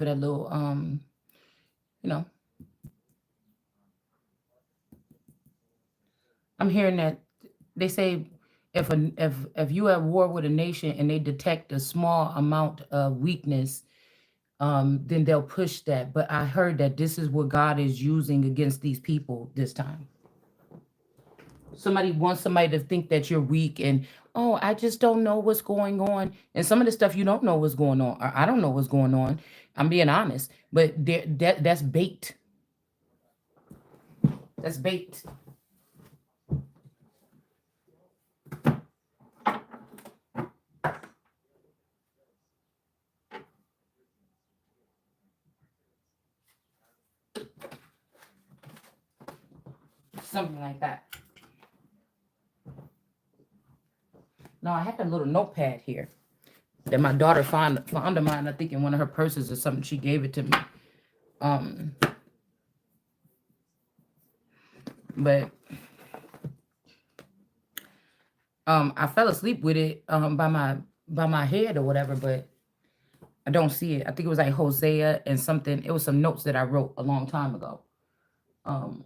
for that little you know, I'm hearing that they say if you at war with a nation and they detect a small amount of weakness, then they'll push that. But I heard that this is what God is using against these people this time. Somebody wants somebody to think that you're weak and, oh, I just don't know what's going on. And some of the stuff you don't know what's going on, or I don't know what's going on. I'm being honest, but that's bait. That's bait. Something like that. Now I have a little notepad here that my daughter found of mine. I think in one of her purses or something. She gave it to me. Um, but I fell asleep with it by my head or whatever, but I don't see it. I think it was like Hosea and something. It was some notes that I wrote a long time ago. Um,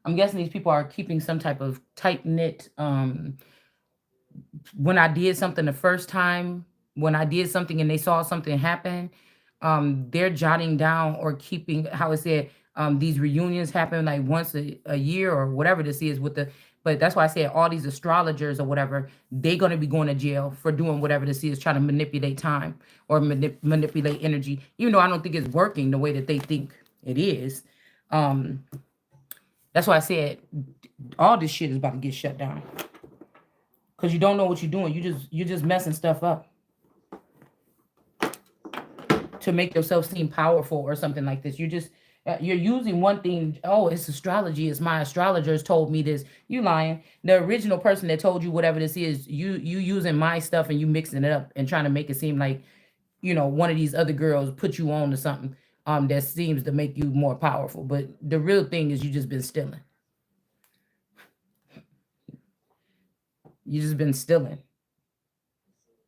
I'm guessing these people are keeping some type of tight knit. When I did something the first time, when I did something and they saw something happen, they're jotting down or keeping how it said these reunions happen like once a year or whatever this is with the. But that's why I said all these astrologers or whatever, they're going to be going to jail for doing whatever this is, trying to manipulate time or manipulate energy, even though I don't think it's working the way that they think it is. Um, that's why I said all this shit is about to get shut down because you don't know what you're doing. You're just messing stuff up to make yourself seem powerful or something like this. You're using one thing. Oh, it's astrology. It's my astrologers told me this. You lying. The original person that told you whatever this is, you using my stuff and you mixing it up and trying to make it seem like one of these other girls put you on to something that seems to make you more powerful. But the real thing is you just been stealing. You just been stealing.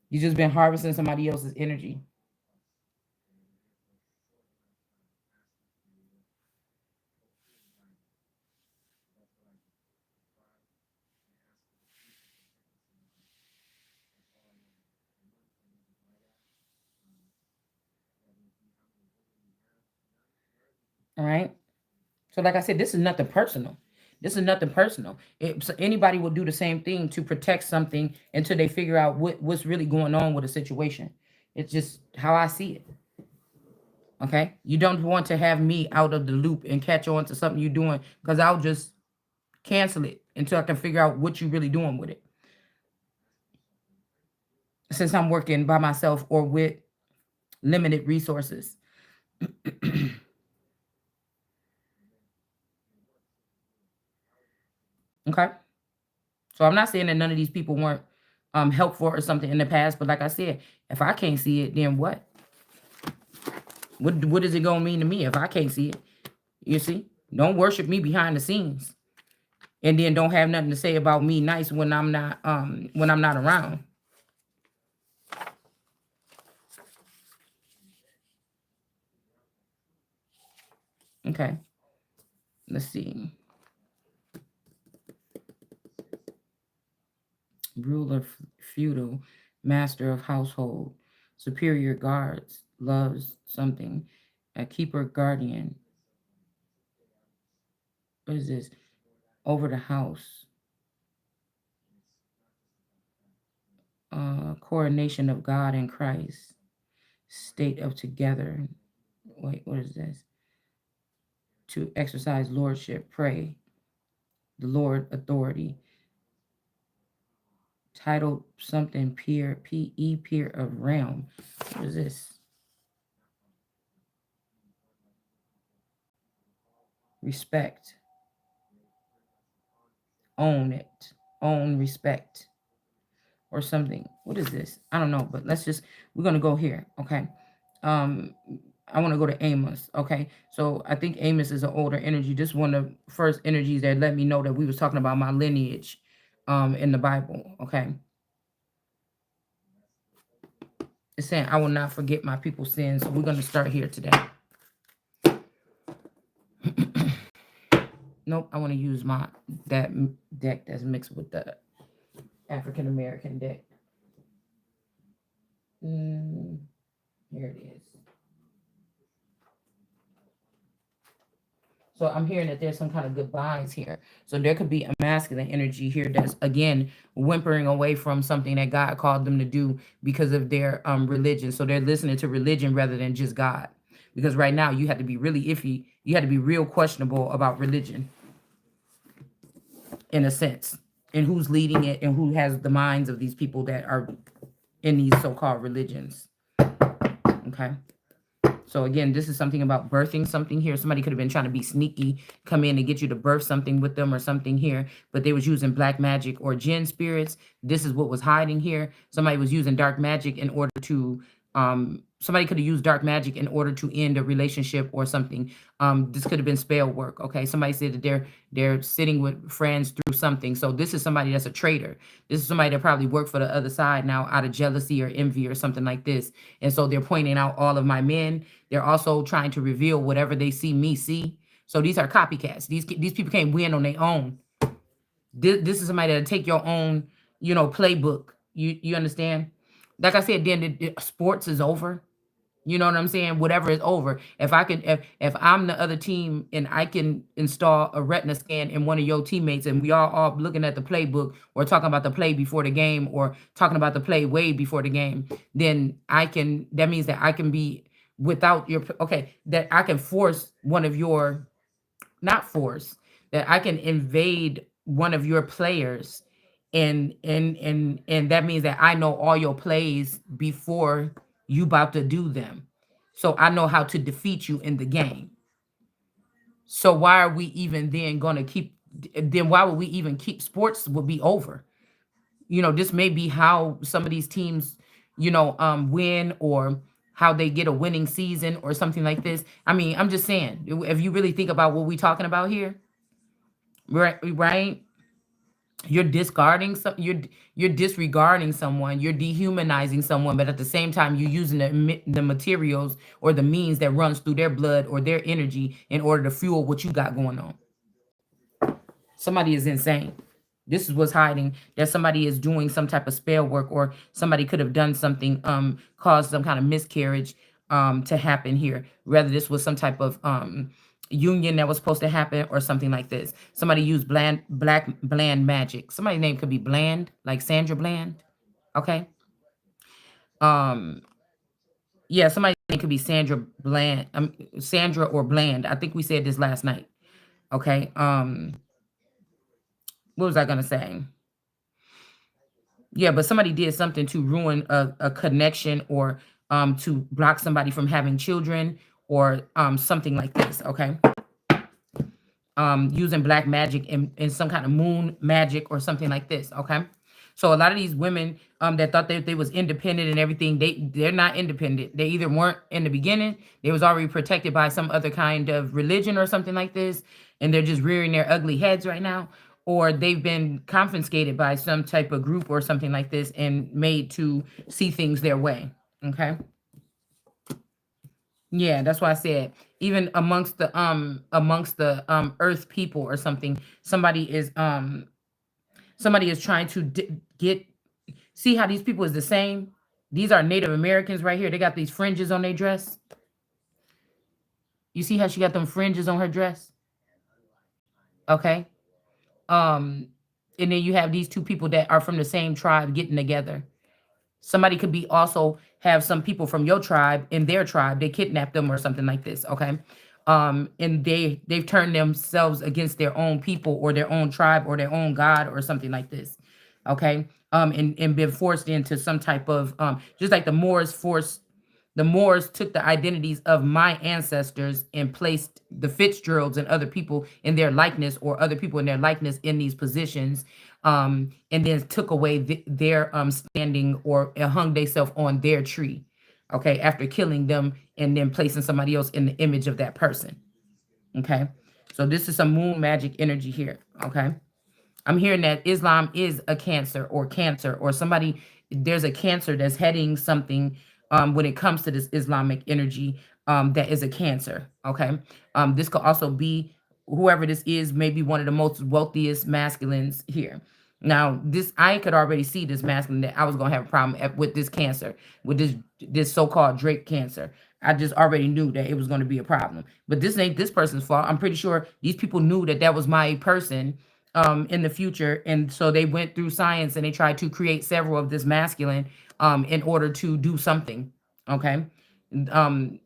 You just been harvesting somebody else's energy. All right. So, like I said, this is nothing personal. This is nothing personal. So anybody will do the same thing to protect something until they figure out what's really going on with a situation. It's just how I see it. Okay. You don't want to have me out of the loop and catch on to something you're doing because I'll just cancel it until I can figure out what you're really doing with it. Since I'm working by myself or with limited resources. Okay. So I'm not saying that none of these people weren't helpful or something in the past, but like I said, if I can't see it, then what? What is it gonna mean to me if I can't see it? You see? Don't worship me behind the scenes. And then don't have nothing to say about me nice when I'm not around. Okay. Let's see. Ruler feudal, master of household, superior guards, loves something, a keeper guardian. What is this? Over the house. Coronation of God and Christ. State of together. Wait, what is this? To exercise lordship, pray. The Lord authority. Title something peer, P-E, peer of realm. What is this? Respect. Own it. Own respect. Or something. What is this? I don't know, but we're gonna go here. Okay. Um, I want to go to Amos. Okay. So I think Amos is an older energy. This is one of the first energies that let me know that we was talking about my lineage in the Bible. Okay. It's saying, I will not forget my people's sins. So we're going to start here today. Nope, I want to use that deck that's mixed with the African American deck. Here it is. So I'm hearing that there's some kind of goodbyes here. So there could be a masculine energy here that's again whimpering away from something that God called them to do because of their religion. So they're listening to religion rather than just God. Because right now you have to be really iffy. You had to be real questionable about religion in a sense. And who's leading it and who has the minds of these people that are in these so-called religions. Okay. So again, this is something about birthing something here. Somebody could have been trying to be sneaky, come in and get you to birth something with them or something here, but they was using black magic or jinn spirits. This is what was hiding here. Somebody was using dark magic in order to somebody could have used dark magic in order to end a relationship or something. This could have been spell work. Okay. Somebody said that they're sitting with friends through something. So this is somebody that's a traitor. This is somebody that probably worked for the other side now out of jealousy or envy or something like this. And so they're pointing out all of my men. They're also trying to reveal whatever they see me see. So these are copycats. These people can't win on their own. This is somebody that'll take your own, playbook. You understand? Like I said, then sports is over. You know what I'm saying? Whatever is over. If I'm the other team and I can install a retina scan in one of your teammates and we all looking at the playbook or talking about the play before the game or talking about the play way before the game, then that means that I can be without your that I can force one of your not force, that I can invade one of your players and that means that I know all your plays before you about to do them. So I know how to defeat you in the game. So why are we even then going to why would we even keep sports would be over? This may be how some of these teams, win or how they get a winning season or something like this. I mean, I'm just saying, if you really think about what we're talking about here, right? You're discarding you're disregarding someone, you're dehumanizing someone, but at the same time you're using the materials or the means that runs through their blood or their energy in order to fuel what you got going on. Somebody is insane. This is what's hiding, that somebody is doing some type of spell work or somebody could have done something, caused some kind of miscarriage to happen here. Whether this was some type of union that was supposed to happen or something like this. Somebody used bland magic. Somebody's name could be Bland, like Sandra Bland. Okay. Um, yeah, somebody's name could be Sandra Bland, Sandra or Bland. I think we said this last night. Okay. What was I gonna say? Yeah, but somebody did something to ruin a connection or to block somebody from having children or something like this. Okay. Using black magic and some kind of moon magic or something like this. Okay. So a lot of these women that thought that they was independent and everything, they're not independent. They either weren't in the beginning, they was already protected by some other kind of religion or something like this, and they're just rearing their ugly heads right now, or they've been confiscated by some type of group or something like this and made to see things their way. Okay. Yeah, that's why I said even amongst the earth people or something, somebody is trying to get see how these people is the same. These are Native Americans right here. They got these fringes on their dress. You see how she got them fringes on her dress? Okay. Um and then you have these two people that are from the same tribe getting together. Somebody could be also have some people from your tribe in their tribe. They kidnapped them or something like this. Okay. And they've turned themselves against their own people or their own tribe or their own God or something like this. Okay. And been forced into some type of just like the Moors took the identities of my ancestors and placed the Fitzgeralds and other people in their likeness or other people in their likeness in these positions, and then took away their standing or hung themselves on their tree, okay, after killing them and then placing somebody else in the image of that person, okay? So this is some moon magic energy here, okay? I'm hearing that Islam is a cancer or somebody, there's a cancer that's heading something when it comes to this Islamic energy, that is a Cancer. Okay. This could also be whoever this is, maybe one of the most wealthiest masculines here. Now, this I could already see this masculine that I was gonna have a problem with this Cancer, with this so-called Drake Cancer. I just already knew that it was going to be a problem. But this ain't this person's fault. I'm pretty sure these people knew that that was my person in the future, and so they went through science and they tried to create several of this masculine in order to do something. Okay. Um,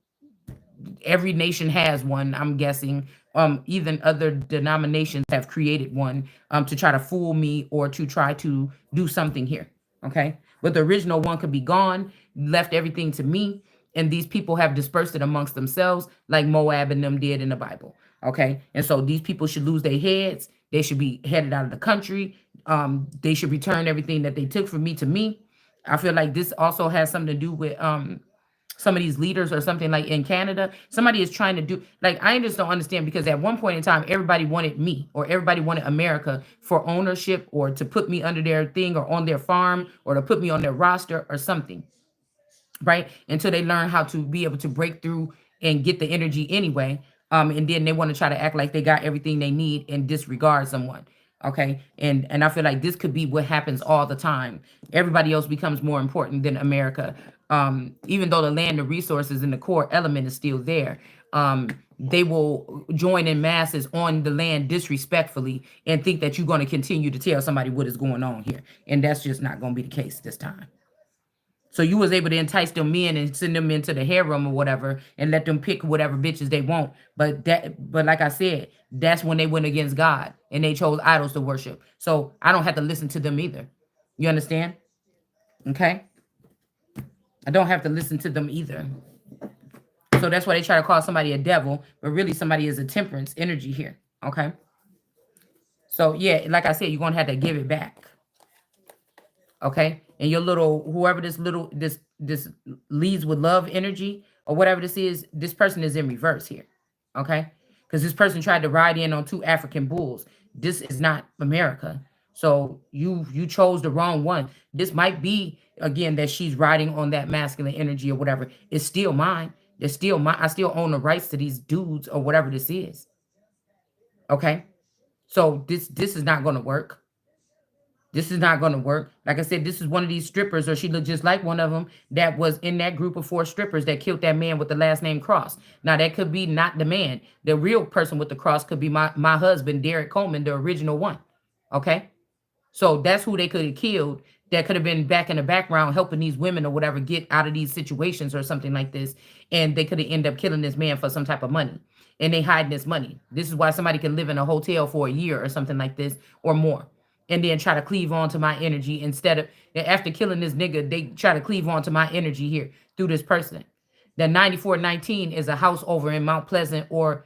every nation has one, I'm guessing. Even other denominations have created one to try to fool me or to try to do something here. Okay. But the original one could be gone, left everything to me, and these people have dispersed it amongst themselves, like Moab and them did in the Bible. Okay. And so these people should lose their heads. They should be headed out of the country. They should return everything that they took from me to me. I feel like this also has something to do with some of these leaders or something like in Canada. Somebody is trying to do like I just don't understand because at one point in time everybody wanted me or everybody wanted America for ownership or to put me under their thing or on their farm or to put me on their roster or something, right? Until they learn how to be able to break through and get the energy anyway. And then they want to try to act like they got everything they need and disregard someone. Okay. And I feel like this could be what happens all the time. Everybody else becomes more important than America. Even though the land, the resources, and the core element is still there. They will join in masses on the land disrespectfully and think that you're going to continue to tell somebody what is going on here. And that's just not going to be the case this time. So you was able to entice them men and send them into the harem or whatever and let them pick whatever bitches they want. But like I said, that's when they went against God and they chose idols to worship. So I don't have to listen to them either. You understand? Okay? I don't have to listen to them either. So that's why they try to call somebody a devil, but really somebody is a temperance energy here. Okay? So yeah, like I said, you're gonna have to give it back. Okay, and your little whoever this leads with love energy or whatever this is, this person is in reverse here. Okay, because this person tried to ride in on two African bulls. This is not America. So you chose the wrong one. This might be again that she's riding on that masculine energy or whatever. It's still mine. It's still mine. I still own the rights to these dudes or whatever this is. Okay, so this is not going to work. This is not going to work. Like I said, this is one of these strippers, or she looked just like one of them that was in that group of four strippers that killed that man with the last name Cross. Now, that could be not the man. The real person with the cross could be my husband, Derek Coleman, the original one. Okay? So that's who they could have killed. That could have been back in the background helping these women or whatever get out of these situations or something like this. And they could have ended up killing this man for some type of money. And they hiding this money. This is why somebody can live in a hotel for a year or something like this or more. And then try to cleave on to my energy instead of after killing this nigga, they try to cleave on to my energy here through this person. The 9419 is a house over in Mount Pleasant or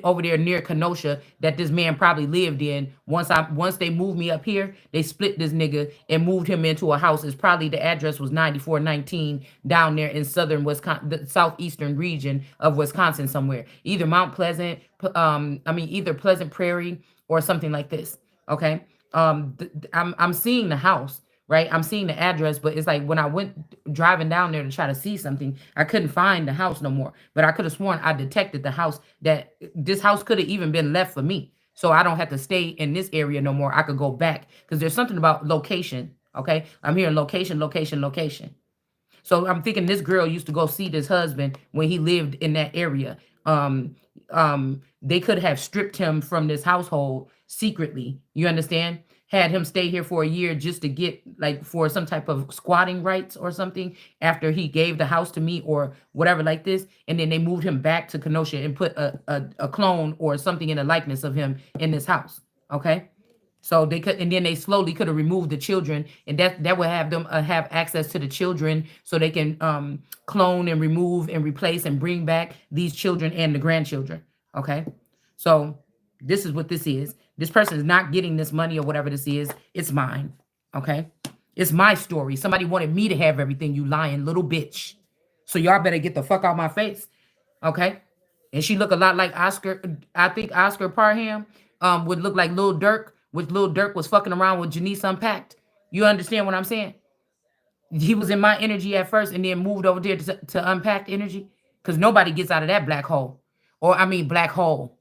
over there near Kenosha that this man probably lived in. Once they moved me up here, they split this nigga and moved him into a house. It's probably the address was 9419 down there in southern Wisconsin, the southeastern region of Wisconsin somewhere. Either Mount Pleasant, either Pleasant Prairie or something like this. Okay. I'm seeing the house, right? I'm seeing the address, but it's like when I went driving down there to try to see something, I couldn't find the house no more. But I could have sworn I detected the house that this house could have even been left for me. So I don't have to stay in this area no more. I could go back because there's something about location. Okay. I'm hearing location, location, location. So I'm thinking this girl used to go see this husband when he lived in that area. They could have stripped him from this household secretly. You understand? Had him stay here for a year just to get like for some type of squatting rights or something after he gave the house to me or whatever like this. And then they moved him back to Kenosha and put a clone or something in the likeness of him in this house. Okay. So they could, and then they slowly could have removed the children, and that would have them have access to the children, so they can clone and remove and replace and bring back these children and the grandchildren. Okay, so this is what this is. This person is not getting this money or whatever this is. It's mine. Okay, it's my story. Somebody wanted me to have everything. You lying little bitch. So y'all better get the fuck out my face. Okay, and she look a lot like Oscar. I think Oscar Parham would look like Lil Durk, which Lil Durk was fucking around with Janice Unpacked. You understand what I'm saying? He was in my energy at first and then moved over there to unpack energy. Because nobody gets out of that black hole. Or I mean black hole.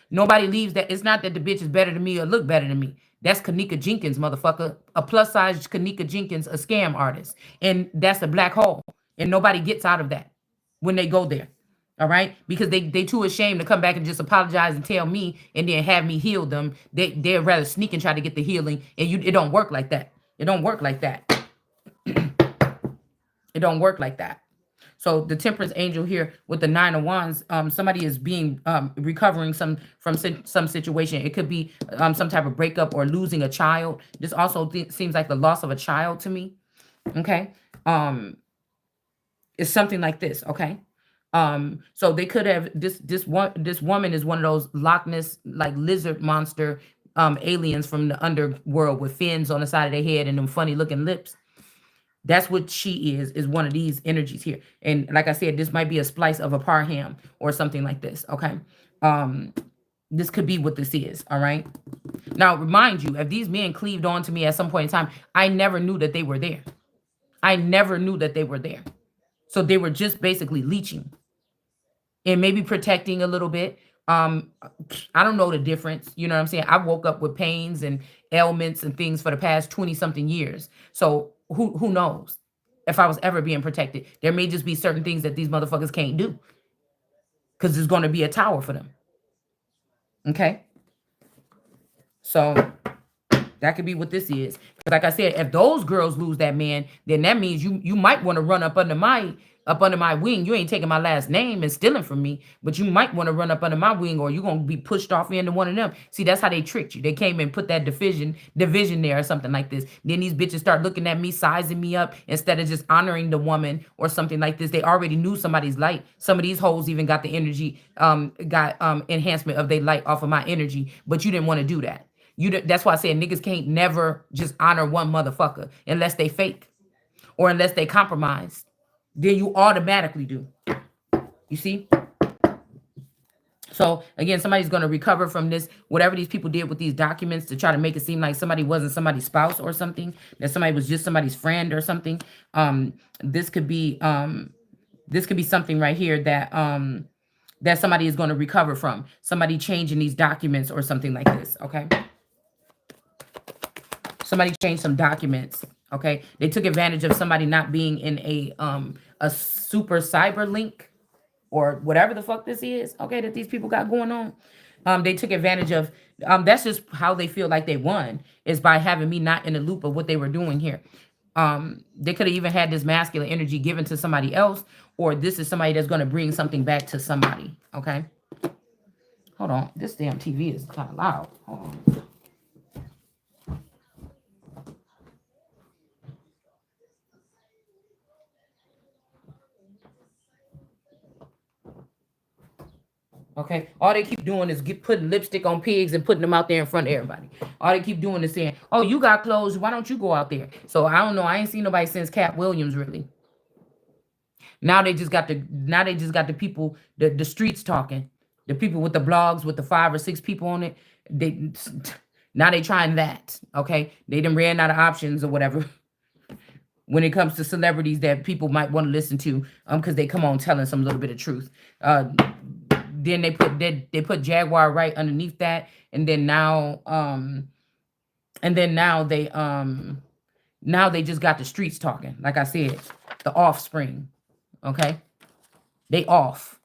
Nobody leaves that. It's not that the bitch is better than me or look better than me. That's Kanika Jenkins, motherfucker. A plus size Kanika Jenkins, a scam artist. And that's a black hole. And nobody gets out of that when they go there. All right? Because they too ashamed to come back and just apologize and tell me and then have me heal them. They'd rather sneak and try to get the healing. And it don't work like that. It don't work like that. It don't work like that. So the temperance angel here with the 9 of wands, somebody is being recovering from some situation. It could be some type of breakup or losing a child. This also seems like the loss of a child to me. Okay. It's something like this. Okay. So they could have this woman is one of those Loch Ness like lizard monster aliens from the underworld with fins on the side of their head and them funny looking lips. That's what she is one of these energies here. And like I said, this might be a splice of a parham or something like this. Okay. This could be what this is. All right. Now, remind you, if these men cleaved on to me at some point in time, I never knew that they were there. I never knew that they were there. So they were just basically leeching and maybe protecting a little bit. I don't know the difference. You know what I'm saying? I woke up with pains and ailments and things for the past 20 something years. So who knows if I was ever being protected? There may just be certain things that these motherfuckers can't do because there's going to be a tower for them. Okay. So that could be what this is. Because like I said, if those girls lose that man, then that means you might want to run up under my wing. You ain't taking my last name and stealing from me, but you might want to run up under my wing or you're gonna be pushed off into one of them. See, that's how they tricked you. They came and put that division there or something like this. Then these bitches start looking at me, sizing me up instead of just honoring the woman or something like this. They already knew somebody's light. Some of these hoes even got the energy, got enhancement of their light off of my energy, but you didn't want to do that. That's why I said niggas can't never just honor one motherfucker unless they fake or unless they compromise. Then you automatically do. You see? So again, somebody's going to recover from this, whatever these people did with these documents to try to make it seem like somebody wasn't somebody's spouse or something, that somebody was just somebody's friend or something. This could be something right here that somebody is going to recover from. Somebody changing these documents or something like this. Okay. Somebody changed some documents. Okay. They took advantage of somebody not being in a super cyber link or whatever the fuck this is. Okay. That these people got going on. They took advantage of, that's just how they feel like they won, is by having me not in the loop of what they were doing here. They could have even had this masculine energy given to somebody else, or this is somebody that's going to bring something back to somebody. Okay. Hold on. This damn TV is kind of loud. Hold on. Okay, all they keep doing is putting lipstick on pigs and putting them out there in front of everybody. All they keep doing is saying, "Oh, you got clothes. Why don't you go out there?" So I don't know. I ain't seen nobody since Cat Williams really. Now they just got the people, the streets talking, the people with the blogs with the 5 or 6 people on it. They now they trying that. Okay, they done ran out of options or whatever. When it comes to celebrities that people might want to listen to, because they come on telling some little bit of truth. Then they put Jaguar right underneath that, and then now they just got the streets talking. Like I said, the offspring. Okay, they off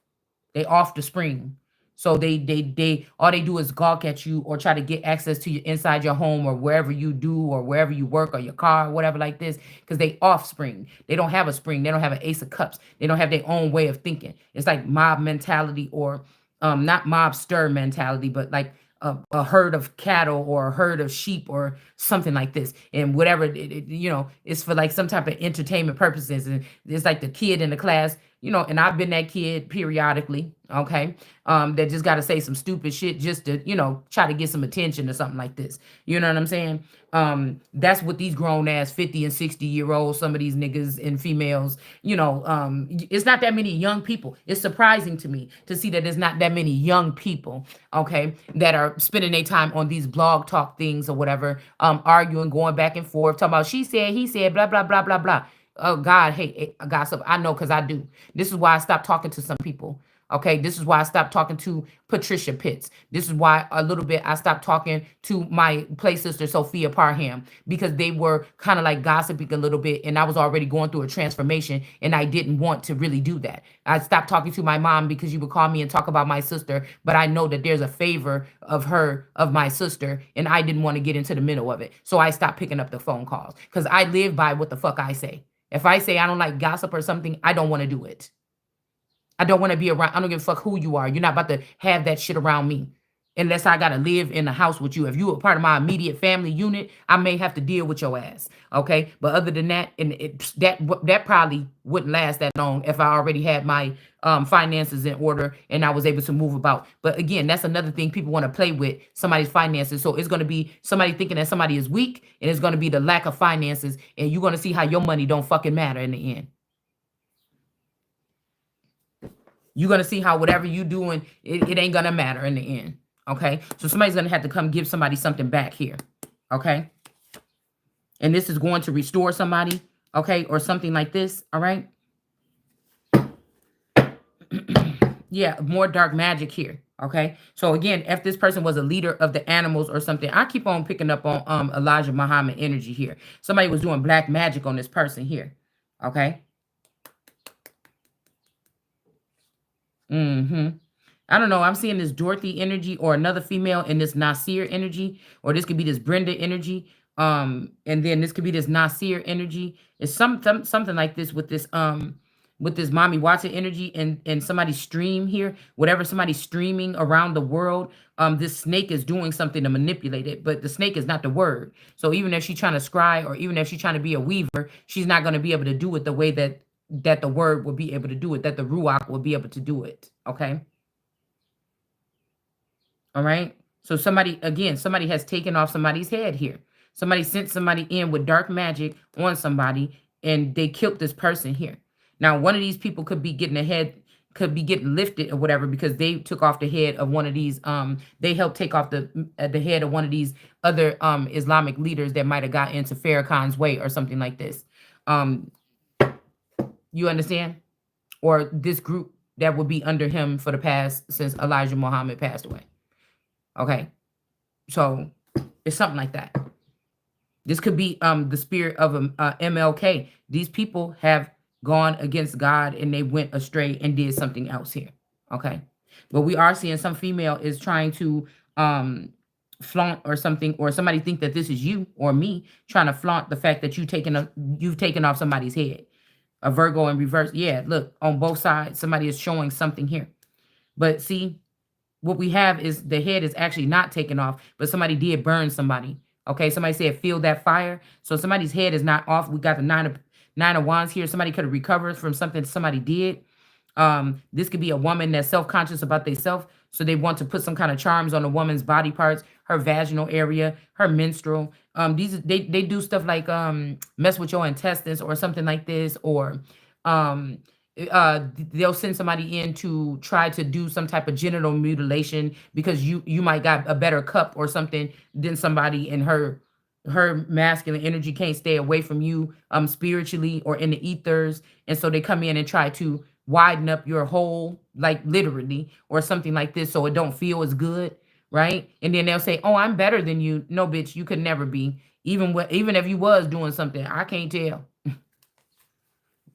the spring. So they all they do is gawk at you or try to get access to you inside your home or wherever you do or wherever you work or your car or whatever like this, because they offspring. They don't have a spring. They don't have an ace of cups. They don't have their own way of thinking. It's like mob mentality, or not mobster mentality, but like a herd of cattle or a herd of sheep or something like this. And whatever, it's for like some type of entertainment purposes. And it's like the kid in the class, and I've been that kid periodically, okay, that just got to say some stupid shit just to, try to get some attention or something like this. You know what I'm saying? That's what these grown ass 50 and 60-year-olds, some of these niggas and females, it's not that many young people. It's surprising to me to see that there's not that many young people, okay, that are spending their time on these blog talk things or whatever, arguing, going back and forth, talking about she said, he said, blah, blah, blah, blah, blah. Oh God, hate gossip. I know because I do. This is why I stopped talking to some people. Okay, this is why I stopped talking to Patricia Pitts. This is why a little bit I stopped talking to my play sister Sophia Parham, because they were kind of like gossiping a little bit, and I was already going through a transformation, and I didn't want to really do that. I stopped talking to my mom because you would call me and talk about my sister, but I know that there's a favor of her, of my sister, and I didn't want to get into the middle of it. So I stopped picking up the phone calls because I live by what the fuck I say. If I say I don't like gossip or something, I don't want to do it. I don't want to be around. I don't give a fuck who you are. You're not about to have that shit around me. Unless I gotta live in the house with you. If you are part of my immediate family unit, I may have to deal with your ass. Okay. But other than that, and that probably wouldn't last that long if I already had my finances in order and I was able to move about. But again, that's another thing people want to play with somebody's finances. So it's gonna be somebody thinking that somebody is weak, and it's gonna be the lack of finances, and you're gonna see how your money don't fucking matter in the end. You're gonna see how whatever you doing, it ain't gonna matter in the end. Okay. So somebody's gonna have to come give somebody something back here. Okay. And this is going to restore somebody, okay, or something like this. All right. Yeah, more dark magic here. Okay. So again, if this person was a leader of the animals or something, I keep on picking up on Elijah Muhammad energy here. Somebody was doing black magic on this person here. Okay. Mm-hmm. I don't know. I'm seeing this Dorothy energy or another female in this Nasir energy, or this could be this Brenda energy. And then this could be this Nasir energy. It's something like this with this mommy Watson energy and somebody's stream here. Whatever somebody's streaming around the world, this snake is doing something to manipulate it, but the snake is not the word. So even if she's trying to scry, or even if she's trying to be a weaver, she's not going to be able to do it the way that the word will be able to do it, that the ruach will be able to do it. Okay. All right. So somebody, again, somebody has taken off somebody's head here. Somebody sent somebody in with dark magic on somebody, and they killed this person here. Now, one of these people could be getting a head, could be getting lifted or whatever, because they took off the head of one of these. They helped take off the head of one of these other Islamic leaders that might have got into Farrakhan's way or something like this. Um, you understand? Or this group that would be under him for the past since Elijah Muhammad passed away. Okay. So it's something like that. This could be the spirit of MLK. These people have gone against God and they went astray and did something else here. Okay. But we are seeing some female is trying to flaunt or something, or somebody think that this is you or me trying to flaunt the fact that you've taken off somebody's head. A Virgo in reverse. Yeah, look, on both sides, somebody is showing something here. But see, what we have is the head is actually not taken off, but somebody did burn somebody. Okay, somebody said feel that fire. So somebody's head is not off. We got the nine of wands here. Somebody could have recovered from something somebody did. This could be a woman that's self-conscious about themselves, so they want to put some kind of charms on a woman's body parts, her vaginal area, her menstrual. They do stuff like mess with your intestines or something like this, or um they'll send somebody in to try to do some type of genital mutilation because you might got a better cup or something than somebody, and her masculine energy can't stay away from you spiritually or in the ethers, and so they come in and try to widen up your hole, like literally, or something like this, so it don't feel as good, right? And then they'll say, oh, I'm better than you. No, bitch, you could never be. Even if you was doing something, I can't tell.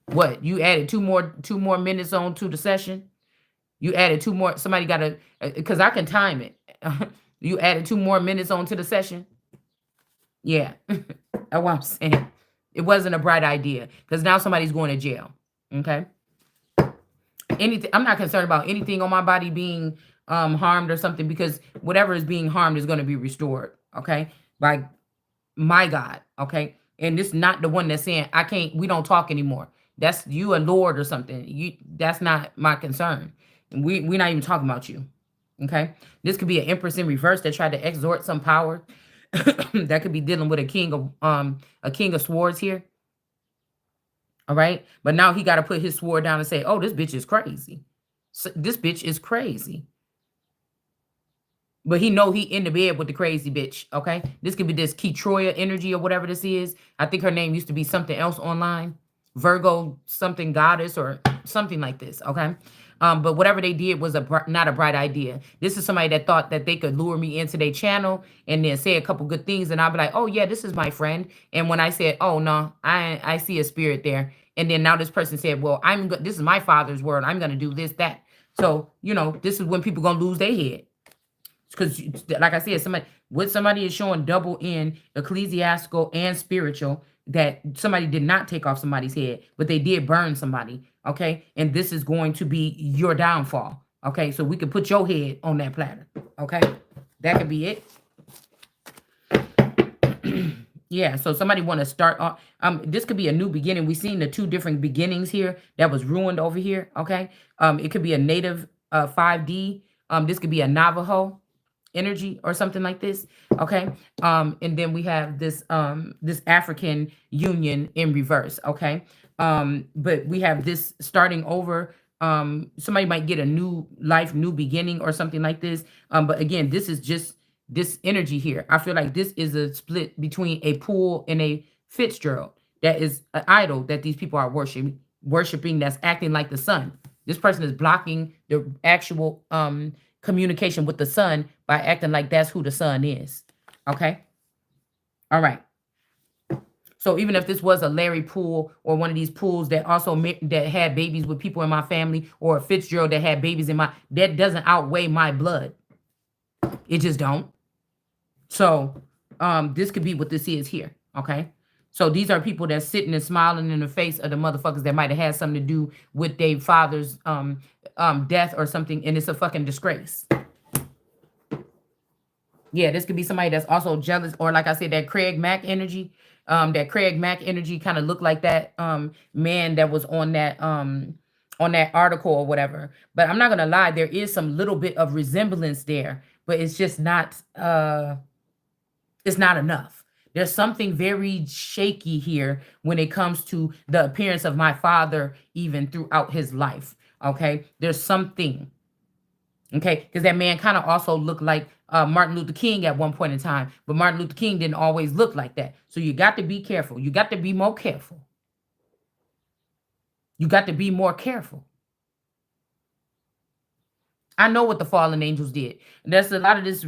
What, you added two more minutes on to the session? You added two more. Somebody got to, because I can time it. You added 2 more minutes on to the session. Yeah, that's what I'm saying. It wasn't a bright idea because now somebody's going to jail. Okay. Anything. I'm not concerned about anything on my body being harmed or something, because whatever is being harmed is going to be restored. Okay, by my God. Okay, and this not the one that's saying I can't. We don't talk anymore. That's you, a lord or something. That's not my concern. We're not even talking about you. Okay. This could be an empress in reverse that tried to exhort some power. That could be dealing with a king of swords here. All right. But now he got to put his sword down and say, oh, this bitch is crazy. So this bitch is crazy. But he know he in the bed with the crazy bitch. Okay. This could be this Key Troya energy or whatever this is. I think her name used to be something else online. Virgo something goddess or something like this, okay? But whatever they did was not a bright idea. This is somebody that thought that they could lure me into their channel and then say a couple good things, and I'll be like, oh yeah, this is my friend. And when I said, oh no, I see a spirit there, and then now this person said, well, this is my father's word. I'm gonna do this, that. So this is when people gonna lose their head. Because like I said, somebody is showing double in ecclesiastical and spiritual, that somebody did not take off somebody's head, but they did burn somebody. Okay. And this is going to be your downfall. Okay. So we can put your head on that platter. Okay. That could be it. Yeah, so somebody want to start this could be a new beginning. We've seen the two different beginnings here that was ruined over here. Okay. It could be a native 5D. This could be a Navajo energy or something like this. Okay. And then we have this African union in reverse. Okay. But we have this starting over. Somebody might get a new life, new beginning or something like this. But again, this is just this energy here. I feel like this is a split between a pool and a Fitzgerald. That is an idol that these people are worshiping that's acting like the sun. This person is blocking the actual communication with the sun by acting like that's who the sun is. Okay. All right. So even if this was a Larry Poole or one of these pools that also that had babies with people in my family, or a Fitzgerald that had babies that doesn't outweigh my blood. It just don't. So this could be what this is here. Okay. So these are people that's sitting and smiling in the face of the motherfuckers that might have had something to do with their father's death or something, and it's a fucking disgrace. Yeah, this could be somebody that's also jealous, or like I said, that Craig Mack energy. That Craig Mack energy kind of looked like that man that was on that article or whatever. But I'm not gonna lie, there is some little bit of resemblance there, but it's just not it's not enough. There's something very shaky here when it comes to the appearance of my father, even throughout his life. Okay, there's something. Okay, because that man kind of also looked like Martin Luther King at one point in time, but Martin Luther King didn't always look like that. So you got to be careful. You got to be more careful. You got to be more careful. I know what the fallen angels did. There's a lot of this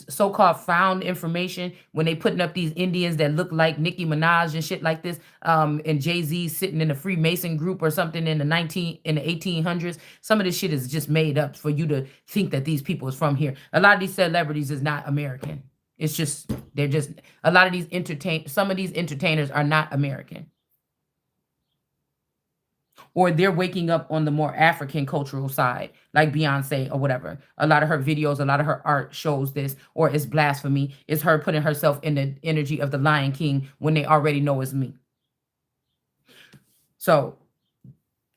so-called found information when they putting up these Indians that look like Nicki Minaj and shit like this, and Jay-Z sitting in a Freemason group or something in the 1800s. Some of this shit is just made up for you to think that these people is from here. A lot of these celebrities is not American. It's just they're just a lot of these some of these entertainers are not American. Or they're waking up on the more African cultural side, like Beyonce or whatever. A lot of her videos, a lot of her art shows this, or it's blasphemy. It's her putting herself in the energy of the Lion King when they already know it's me. So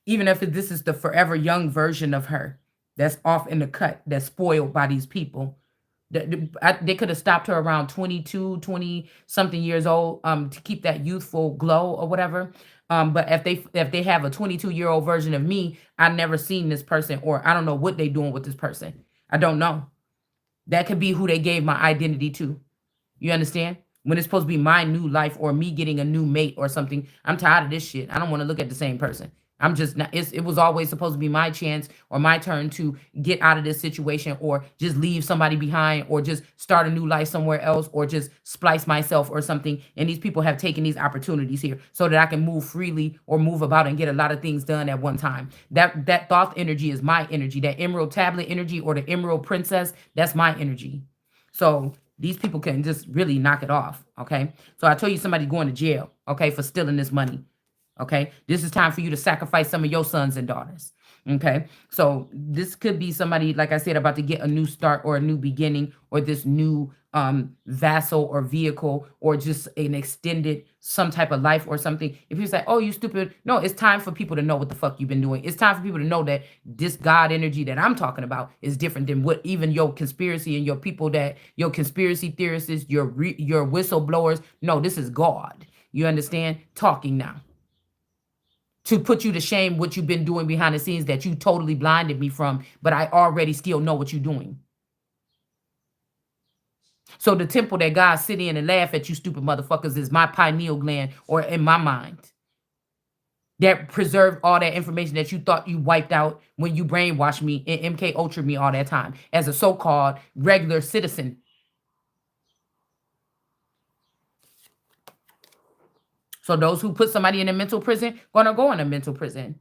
even if this is the forever young version of her that's off in the cut, that's spoiled by these people, they could have stopped her around 22, 20 something years old to keep that youthful glow or whatever. But if they have a 22-year-old version of me, I've never seen this person, or I don't know what they're doing with this person. I don't know. That could be who they gave my identity to. You understand? When it's supposed to be my new life or me getting a new mate or something. I'm tired of this shit. I don't want to look at the same person. I'm just not. It was always supposed to be my chance or my turn to get out of this situation, or just leave somebody behind, or just start a new life somewhere else, or just splice myself or something. And these people have taken these opportunities here so that I can move freely or move about and get a lot of things done at one time. That Thoth energy is my energy. That Emerald Tablet energy or the Emerald Princess, that's my energy. So these people can just really knock it off. Okay. So I told you somebody's going to jail. Okay. For stealing this money. Okay, this is time for you to sacrifice some of your sons and daughters. Okay, so this could be somebody, like I said, about to get a new start or a new beginning, or this new vassal or vehicle, or just an extended some type of life or something. If you say, oh, you stupid. No, it's time for people to know what the fuck you've been doing. It's time for people to know that this God energy that I'm talking about is different than what even your conspiracy and your people your conspiracy theorists, your whistleblowers. No, this is God. You understand? Talking now. To put you to shame what you've been doing behind the scenes that you totally blinded me from, but I already still know what you're doing. So the temple that God sit in and laugh at you stupid motherfuckers is my pineal gland, or in my mind, that preserved all that information that you thought you wiped out when you brainwashed me and MK Ultra me all that time as a so-called regular citizen. So those who put somebody in a mental prison gonna go in a mental prison.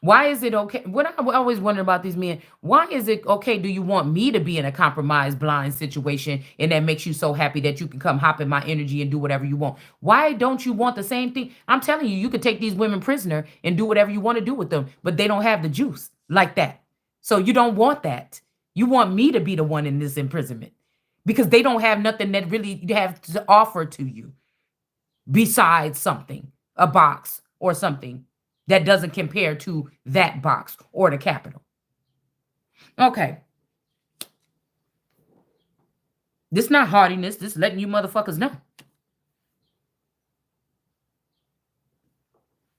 Why is it okay? What I always wonder about these men, why is it okay? Do you want me to be in a compromised, blind situation and that makes you so happy that you can come hop in my energy and do whatever you want? Why don't you want the same thing? I'm telling you, you could take these women prisoner and do whatever you want to do with them, but they don't have the juice like that. So you don't want that. You want me to be the one in this imprisonment because they don't have nothing that really have to offer to you besides something, a box or something that doesn't compare to that box or the capital. Okay. This not hardiness. This letting you motherfuckers know.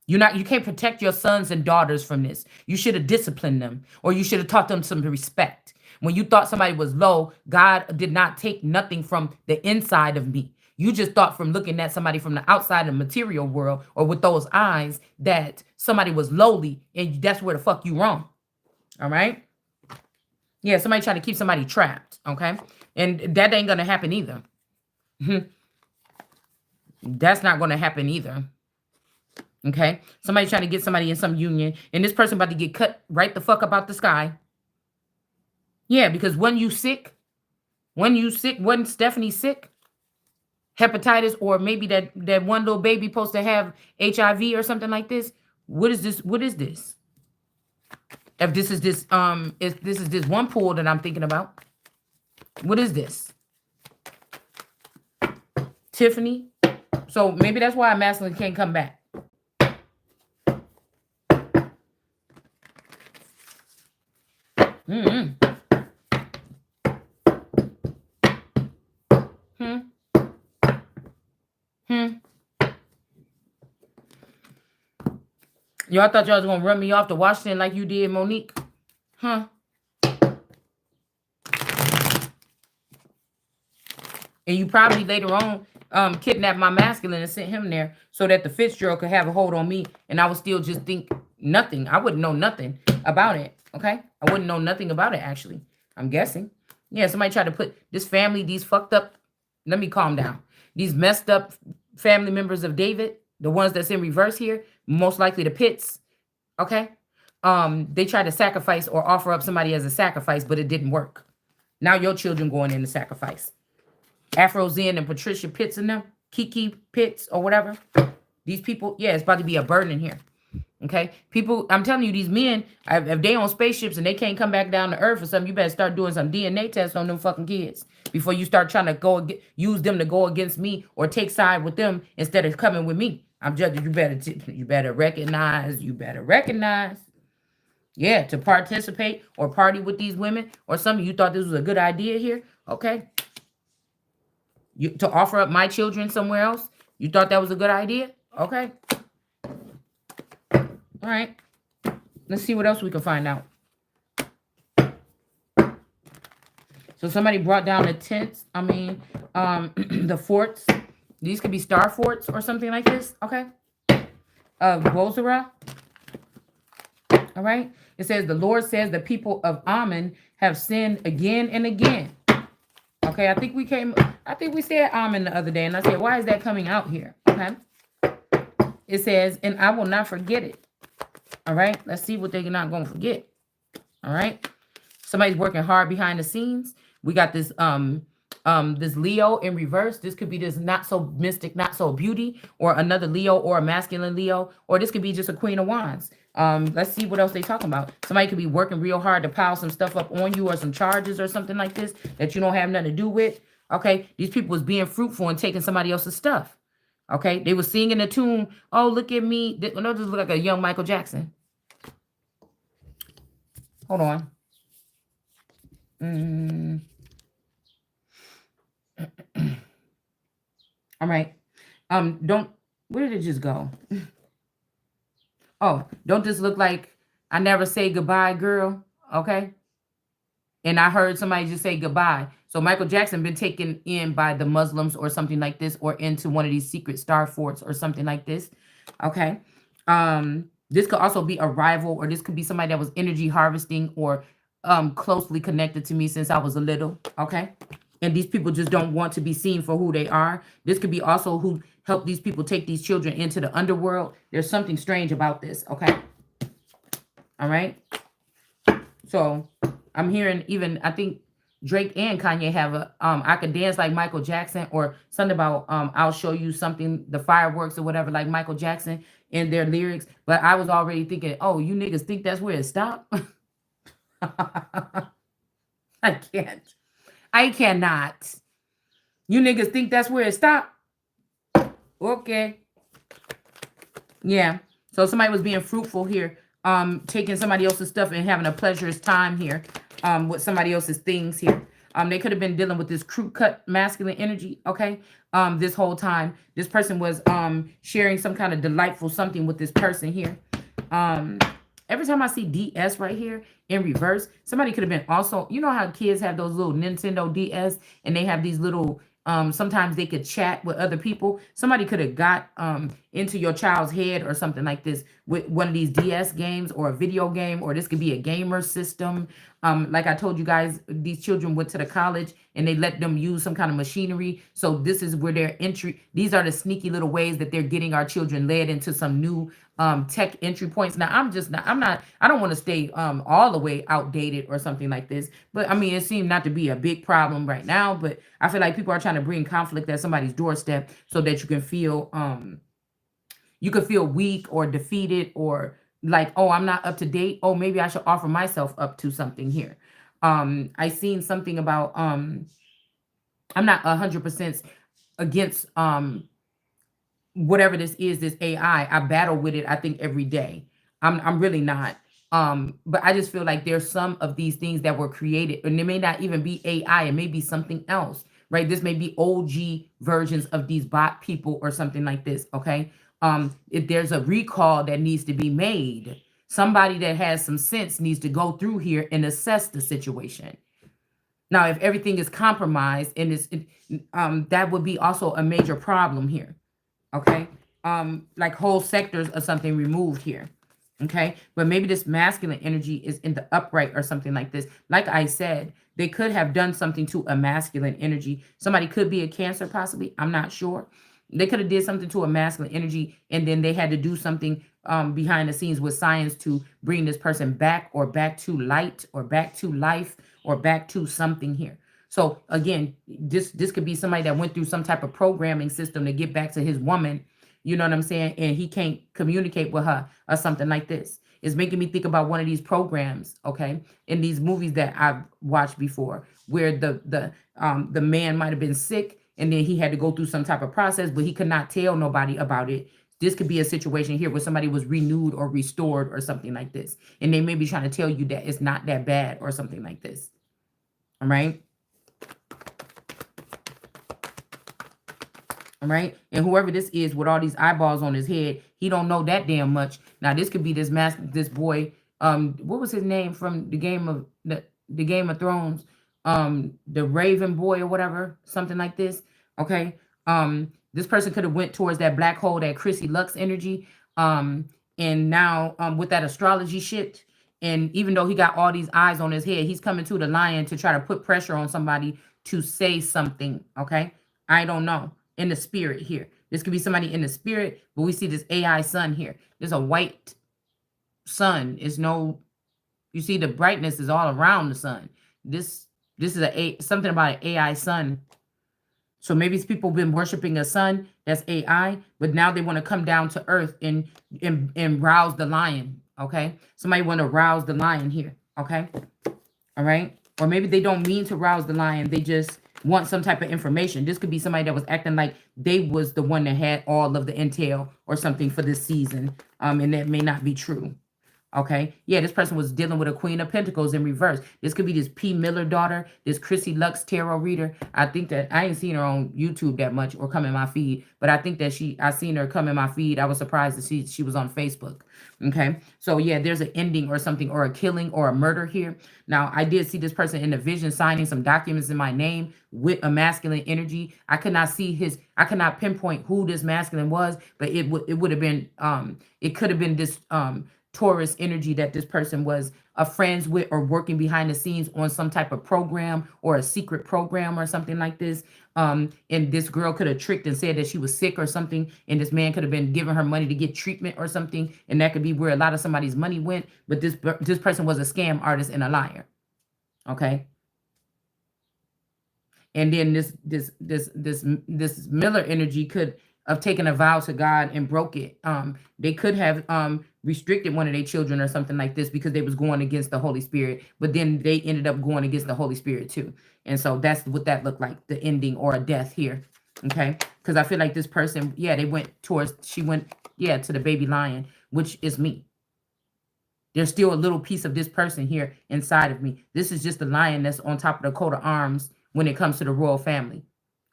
You can't protect your sons and daughters from this. You should have disciplined them, or you should have taught them some respect. When you thought somebody was low, God did not take nothing from the inside of me. You just thought from looking at somebody from the outside of the material world or with those eyes that somebody was lowly, and that's where the fuck you wrong. All right? Yeah, somebody trying to keep somebody trapped, okay? And that ain't gonna happen either. That's not gonna happen either. Okay? Somebody trying to get somebody in some union, and this person about to get cut right the fuck up out the sky. Yeah, because when you sick, wasn't Stephanie sick? Hepatitis, or maybe that one little baby supposed to have HIV or something like this. What is this? What is this? If this is this one pool that I'm thinking about. What is this? Tiffany. So maybe that's why masculine can't come back. Y'all thought y'all was gonna run me off to Washington like you did, Monique? Huh? And you probably later on kidnapped my masculine and sent him there so that the Fitzgerald could have a hold on me, and I would still just think nothing. I wouldn't know nothing about it. Okay? I wouldn't know nothing about it, actually. I'm guessing. Yeah, somebody tried to put this family, these fucked up, let me calm down. These messed up family members of David, the ones that's in reverse here, most likely the Pitts, okay? They tried to sacrifice or offer up somebody as a sacrifice, but it didn't work. Now your children going in to sacrifice. Afro Zen and Patricia Pitts and them, Kiki Pitts or whatever. These people, yeah, it's about to be a burden in here. Okay, people, I'm telling you, these men, if they on spaceships and they can't come back down to Earth or something, you better start doing some DNA tests on them fucking kids before you start trying to use them to go against me or take side with them instead of coming with me. I'm judging. You better recognize. Yeah, to participate or party with these women or something. You thought this was a good idea here, okay? To offer up my children somewhere else. You thought that was a good idea, okay? All right, let's see what else we can find out. So somebody brought down the tents. I mean, the forts. These could be star forts or something like this. Okay. Bozrah. All right. It says the Lord says the people of Ammon have sinned again and again. Okay. I think we said Ammon the other day, and I said, why is that coming out here? Okay. It says, and I will not forget it. All right, let's see what they're not going to forget. All right, somebody's working hard behind the scenes. We got this this Leo in reverse. This could be this not so mystic, not so beauty, or another Leo or a masculine Leo, or this could be just a Queen of Wands. Let's see what else they talking about. Somebody could be working real hard to pile some stuff up on you or some charges or something like this that you don't have nothing to do with. Okay, these people was being fruitful and taking somebody else's stuff. Okay, they were singing the tune. Oh, look at me. No, this look like a young Michael Jackson. Hold on. All right. Where did it just go? Oh, don't this look like I never say goodbye, girl? Okay. And I heard somebody just say goodbye. So Michael Jackson been taken in by the Muslims or something like this, or into one of these secret star forts or something like this. Okay. This could also be a rival, or this could be somebody that was energy harvesting or closely connected to me since I was a little. Okay. And these people just don't want to be seen for who they are. This could be also who helped these people take these children into the underworld. There's something strange about this. Okay. All right. So I'm hearing, even I think Drake and Kanye have a I could dance like Michael Jackson, or something about I'll show you something, the fireworks or whatever, like Michael Jackson in their lyrics. But I was already thinking, oh, you niggas think that's where it stopped? I can't. I cannot. You niggas think that's where it stopped? Okay. Yeah. So somebody was being fruitful here, taking somebody else's stuff and having a pleasurous time here, with somebody else's things here. They could have been dealing with this crew cut masculine energy, okay? This whole time. This person was sharing some kind of delightful something with this person here. Um, every time I see DS right here in reverse, somebody could have been also, you know how kids have those little Nintendo DS and they have these little sometimes they could chat with other people. Somebody could have got into your child's head or something like this with one of these DS games or a video game, or this could be a gamer system. Like I told you guys, these children went to the college and they let them use some kind of machinery. So this is where their entry, these are the sneaky little ways that they're getting our children led into some new tech entry points. Now I don't want to stay all the way outdated or something like this, but I mean, it seemed not to be a big problem right now, but I feel like people are trying to bring conflict at somebody's doorstep so that you can feel weak or defeated, or like, oh, I'm not up to date. Oh, maybe I should offer myself up to something here. I seen something about I'm not 100% against whatever this is, this AI. I battle with it, I think, every day. I'm really not. But I just feel like there's some of these things that were created, and it may not even be AI, it may be something else, right? This may be OG versions of these bot people or something like this. Okay. If there's a recall that needs to be made, somebody that has some sense needs to go through here and assess the situation. Now, if everything is compromised and that would be also a major problem here. Okay. Like whole sectors of something removed here. Okay. But maybe this masculine energy is in the upright or something like this. Like I said, they could have done something to a masculine energy. Somebody could be a Cancer, possibly. I'm not sure. They could have did something to a masculine energy, and then they had to do something behind the scenes with science to bring this person back, or back to light, or back to life, or back to something here. So again, this could be somebody that went through some type of programming system to get back to his woman. You know what I'm saying? And he can't communicate with her or something like this. It's making me think about one of these programs, okay, in these movies that I've watched before, where the man might have been sick, and then he had to go through some type of process, but he could not tell nobody about it. This could be a situation here where somebody was renewed or restored or something like this, and they may be trying to tell you that it's not that bad or something like this. All right. All right. And whoever this is with all these eyeballs on his head, he don't know that damn much. Now this could be this boy. What was his name from the Game of Thrones? The Raven boy or whatever, something like this. Okay. This person could have went towards that black hole, that Chrissy Lux energy. And now with that astrology shit. And even though he got all these eyes on his head, he's coming to the lion to try to put pressure on somebody to say something. Okay. I don't know. In the spirit here. This could be somebody in the spirit, but we see this AI sun here. There's a white sun. You see the brightness is all around the sun. This is something about an AI sun. So maybe it's people been worshiping a sun that's AI, but now they want to come down to earth and rouse the lion. Okay. Somebody want to rouse the lion here. Okay. All right. Or maybe they don't mean to rouse the lion. They just want some type of information. This could be somebody that was acting like they was the one that had all of the intel or something for this season. And that may not be true. Okay. Yeah, this person was dealing with a Queen of Pentacles in reverse. This could be this P. Miller daughter, this Chrissy Lux tarot reader. I think that I ain't seen her on YouTube that much or come in my feed, but I think that I seen her come in my feed. I was surprised to see she was on Facebook. Okay. So yeah, there's an ending or something or a killing or a murder here. Now, I did see this person in the vision signing some documents in my name with a masculine energy. I could not see I could not pinpoint who this masculine was, but it would have been it could have been this Taurus energy that this person was friends with or working behind the scenes on some type of program or a secret program or something like this. And this girl could have tricked and said that she was sick or something, and this man could have been giving her money to get treatment or something, and that could be where a lot of somebody's money went. But this person was a scam artist and a liar. Okay. And then this Miller energy could have taken a vow to God and broke it. They could have restricted one of their children or something like this because they was going against the Holy Spirit, but then they ended up going against the Holy Spirit too. And so that's what that looked like, the ending or a death here. Okay. Because I feel like this person, yeah, she went, yeah, to the baby lion, which is me. There's still a little piece of this person here inside of me. This is just the lion that's on top of the coat of arms when it comes to the royal family.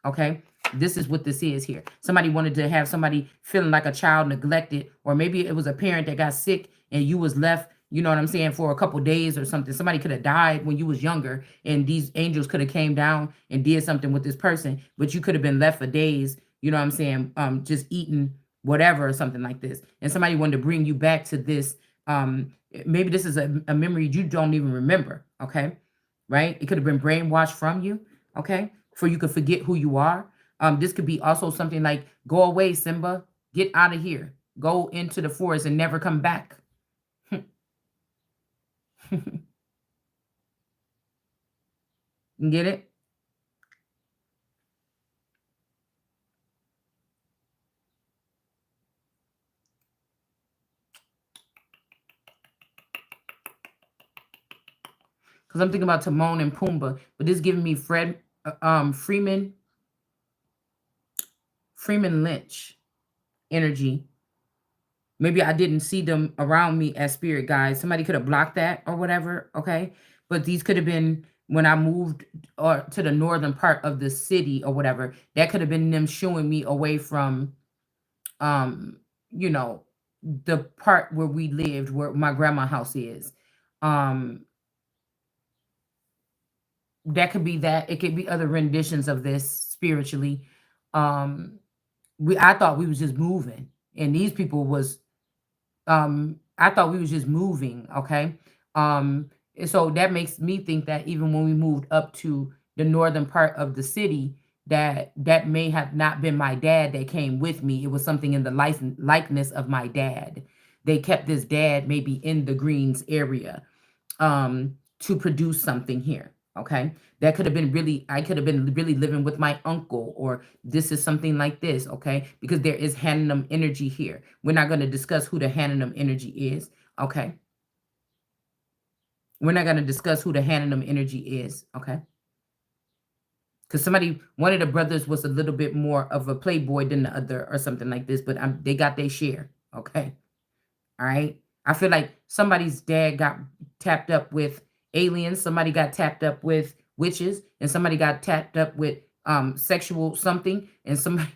Okay. This is what this is here. Somebody wanted to have somebody feeling like a child neglected, or maybe it was a parent that got sick and you was left, you know what I'm saying, for a couple days or something. Somebody could have died when you was younger, and these angels could have came down and did something with this person, but you could have been left for days, you know what I'm saying, just eating whatever or something like this. And somebody wanted to bring you back to this. Maybe this is a memory you don't even remember. Okay. Right. It could have been brainwashed from you. Okay. For you could forget who you are. This could be also something like, go away, Simba, get out of here, go into the forest and never come back. You get it? Because I'm thinking about Timon and Pumbaa, but this is giving me Freeman Lynch energy. Maybe I didn't see them around me as spirit guides. Somebody could have blocked that or whatever. Okay. But these could have been when I moved or to the northern part of the city or whatever. That could have been them shooing me away from, um, you know, the part where we lived, where my grandma house is. Um, that could be that. It could be other renditions of this spiritually. Um, I thought we was just moving, and these people was I thought we was just moving. Okay. And so that makes me think that even when we moved up to the northern part of the city, that may have not been my dad that came with me. It was something in the likeness of my dad. They kept this dad maybe in the Greens area to produce something here. Okay. That could have been really, I could have been really living with my uncle, or this is something like this. Okay. Because there is Hannum energy here. We're not going to discuss who the Hannum energy is. Okay. We're not going to discuss who the Hannum energy is. Okay. Because one of the brothers was a little bit more of a playboy than the other or something like this, but they got their share. Okay. All right. I feel like somebody's dad got tapped up with aliens. Somebody got tapped up with witches, and somebody got tapped up with sexual something. And somebody,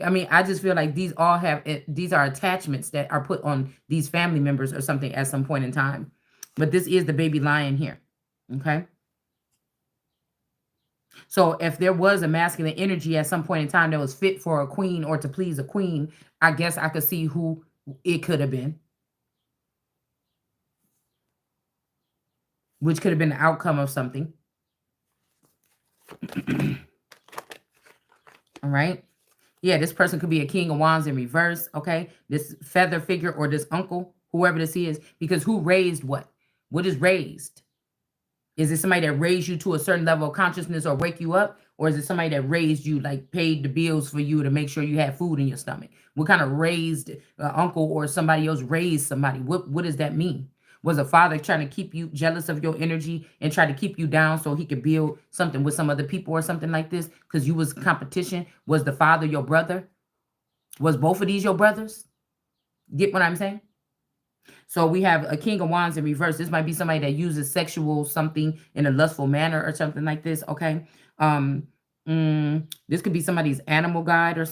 I mean, I just feel like these are attachments that are put on these family members or something at some point in time. But this is the baby lion here. Okay. So if there was a masculine energy at some point in time that was fit for a queen or to please a queen, I guess I could see who it could have been, which could have been the outcome of something. All right. Yeah, this person could be a king of wands in reverse. Okay. This feather figure or this uncle, whoever this is, because who raised what? What is raised? Is it somebody that raised you to a certain level of consciousness or wake you up? Or is it somebody that raised you, like paid the bills for you to make sure you had food in your stomach? What kind of raised uncle or somebody else raised somebody? What does that mean? Was a father trying to keep you jealous of your energy and try to keep you down so he could build something with some other people or something like this? Because you was competition. Was the father your brother? Was both of these your brothers? Get what I'm saying? So we have a King of Wands in reverse. This might be somebody that uses sexual something in a lustful manner or something like this. Okay. Um, this could be somebody's animal guide or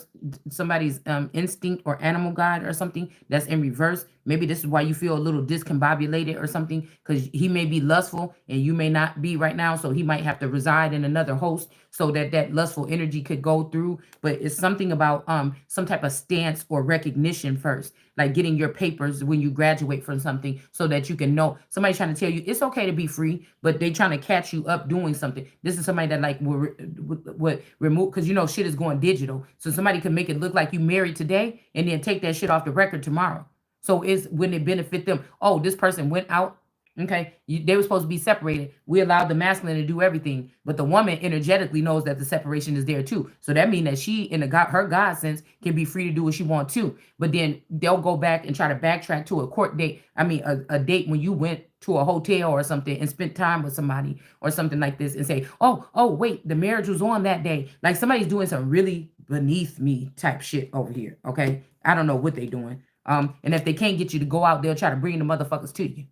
somebody's instinct or animal guide or something that's in reverse. Maybe this is why you feel a little discombobulated or something, because he may be lustful and you may not be right now. So he might have to reside in another host so that that lustful energy could go through. But it's something about some type of stance or recognition first, like getting your papers when you graduate from something so that you can know. Somebody's trying to tell you it's okay to be free, but they trying to catch you up doing something. This is somebody that like would remove, because you know shit is going digital. So somebody could make it look like you married today and then take that shit off the record tomorrow. So it's when it benefit them. Oh, this person went out. Okay, they were supposed to be separated. We allowed the masculine to do everything, but the woman energetically knows that the separation is there too. So that means that she, in the her God sense, can be free to do what she wants to. But then they'll go back and try to backtrack to a court date. I mean, a date when you went to a hotel or something and spent time with somebody or something like this, and say, oh, wait, the marriage was on that day. Like somebody's doing some really beneath me type shit over here. Okay, I don't know what they're doing. And if they can't get you to go out, they'll try to bring the motherfuckers to you.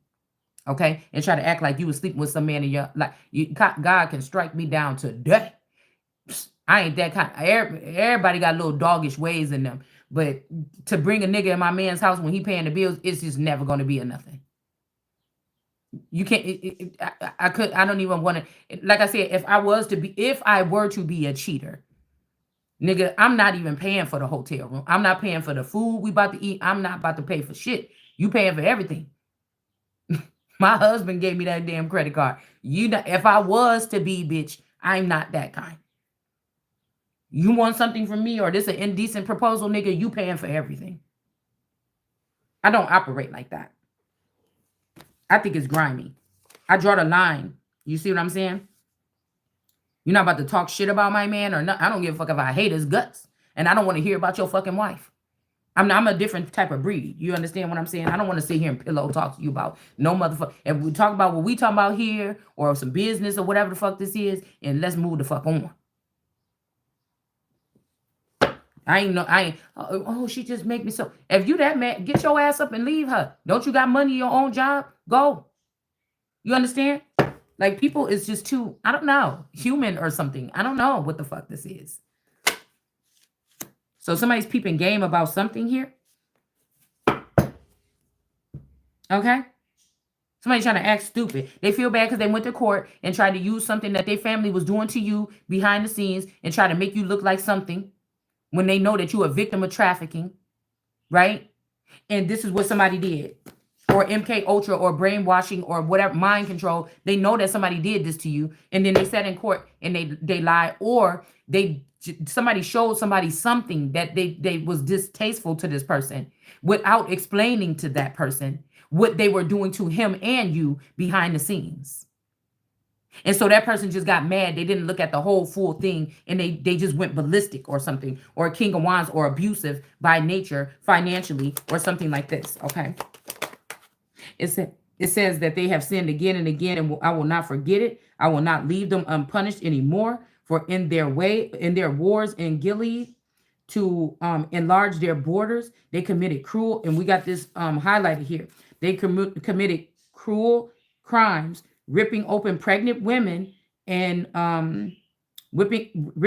Okay, and try to act like you was sleeping with some man in your like. God can strike me down today. I ain't that kind. Everybody got little doggish ways in them, but to bring a nigga in my man's house when he paying the bills, it's just never going to be a nothing. You can't. I could. I don't even want to. Like I said, if I were to be a cheater, nigga, I'm not even paying for the hotel room. I'm not paying for the food we about to eat. I'm not about to pay for shit. You paying for everything. My husband gave me that damn credit card. You know, if I was to be, bitch, I'm not that kind. You want something from me or this an indecent proposal, nigga, you paying for everything. I don't operate like that. I think it's grimy. I draw the line. You see what I'm saying? You're not about to talk shit about my man or not. I don't give a fuck if I hate his guts. And I don't want to hear about your fucking wife. I'm a different type of breed. You understand what I'm saying? I don't want to sit here and pillow talk to you about no motherfucker. If we talk about what we talking about here or some business or whatever the fuck this is, and let's move the fuck on. Oh, she just make me so. If you that mad, get your ass up and leave her. Don't you got money, your own job? Go. You understand? Like people is just too, I don't know, human or something. I don't know what the fuck this is. So somebody's peeping game about something here. Okay? Somebody trying to act stupid. They feel bad because they went to court and tried to use something that their family was doing to you behind the scenes and try to make you look like something when they know that you're a victim of trafficking, right? And this is what somebody did. Or MK Ultra or brainwashing or whatever, mind control. They know that somebody did this to you, and then they sat in court and they lied, or somebody showed somebody something that they was distasteful to this person without explaining to that person what they were doing to him and you behind the scenes. And so that person just got mad. They didn't look at the whole full thing, and they just went ballistic or something, or King of Wands, or abusive by nature, financially, or something like this. Okay. It says that they have sinned again and again, and I will not forget it. I will not leave them unpunished anymore. For in their wars in Gilead, to enlarge their borders, they committed cruel, and we got this highlighted here. They committed cruel crimes, ripping open pregnant women and ripping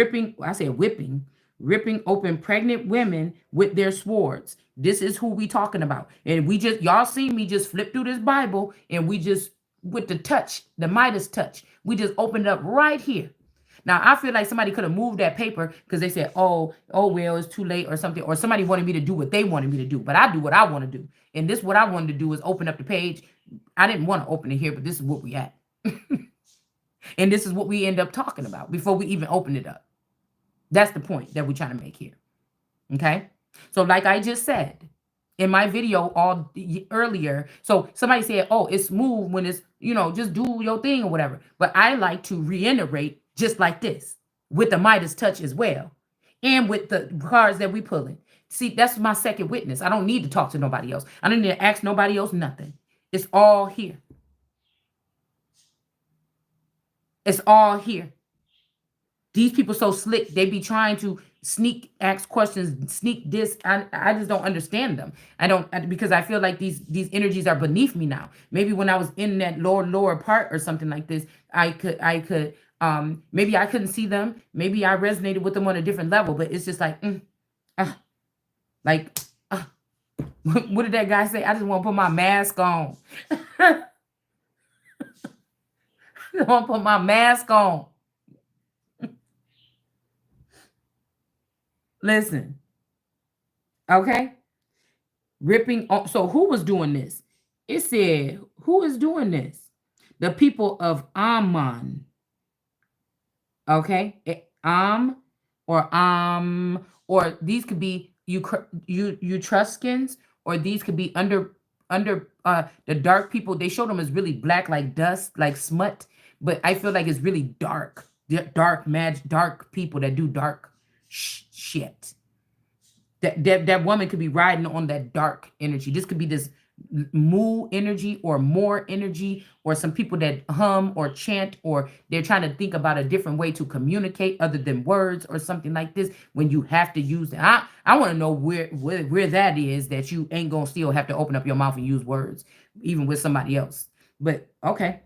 open pregnant women with their swords. This is who we talking about. And y'all see me just flip through this Bible, and we just, with the touch, the Midas touch, we just opened up right here. Now, I feel like somebody could have moved that paper because they said, oh, well, it's too late or something. Or somebody wanted me to do what they wanted me to do. But I do what I want to do. And this, what I wanted to do is open up the page. I didn't want to open it here, but this is what we at. And this is what we end up talking about before we even open it up. That's the point that we're trying to make here. Okay? So like I just said in my video earlier, so somebody said, oh, it's smooth when it's, just do your thing or whatever. But I like to reiterate just like this with the Midas touch as well. And with the cards that we pulling. See, that's my second witness. I don't need to talk to nobody else. I don't need to ask nobody else nothing. It's all here. It's all here. These people so slick. They be trying to sneak ask questions, sneak this. I just don't understand them. I don't because I feel like these energies are beneath me now. Maybe when I was in that lower part or something like this, I could maybe I couldn't see them. Maybe I resonated with them on a different level, but it's just like uh, like uh, what did that guy say? I just want to put my mask on. I want to put my mask on. Listen, okay? Ripping on. So who was doing this? It said, who is doing this? The people of Ammon. Okay, or these could be Etruscans, or these could be under the dark people. They showed them as really black, like dust, like smut, but I feel like it's really dark, dark magic, dark people that do dark shit. That woman could be riding on that dark energy. This could be this moo energy or more energy, or some people that hum or chant, or they're trying to think about a different way to communicate other than words or something like this. When you have to use it, I want to know where that is, that you ain't gonna still have to open up your mouth and use words even with somebody else. But okay.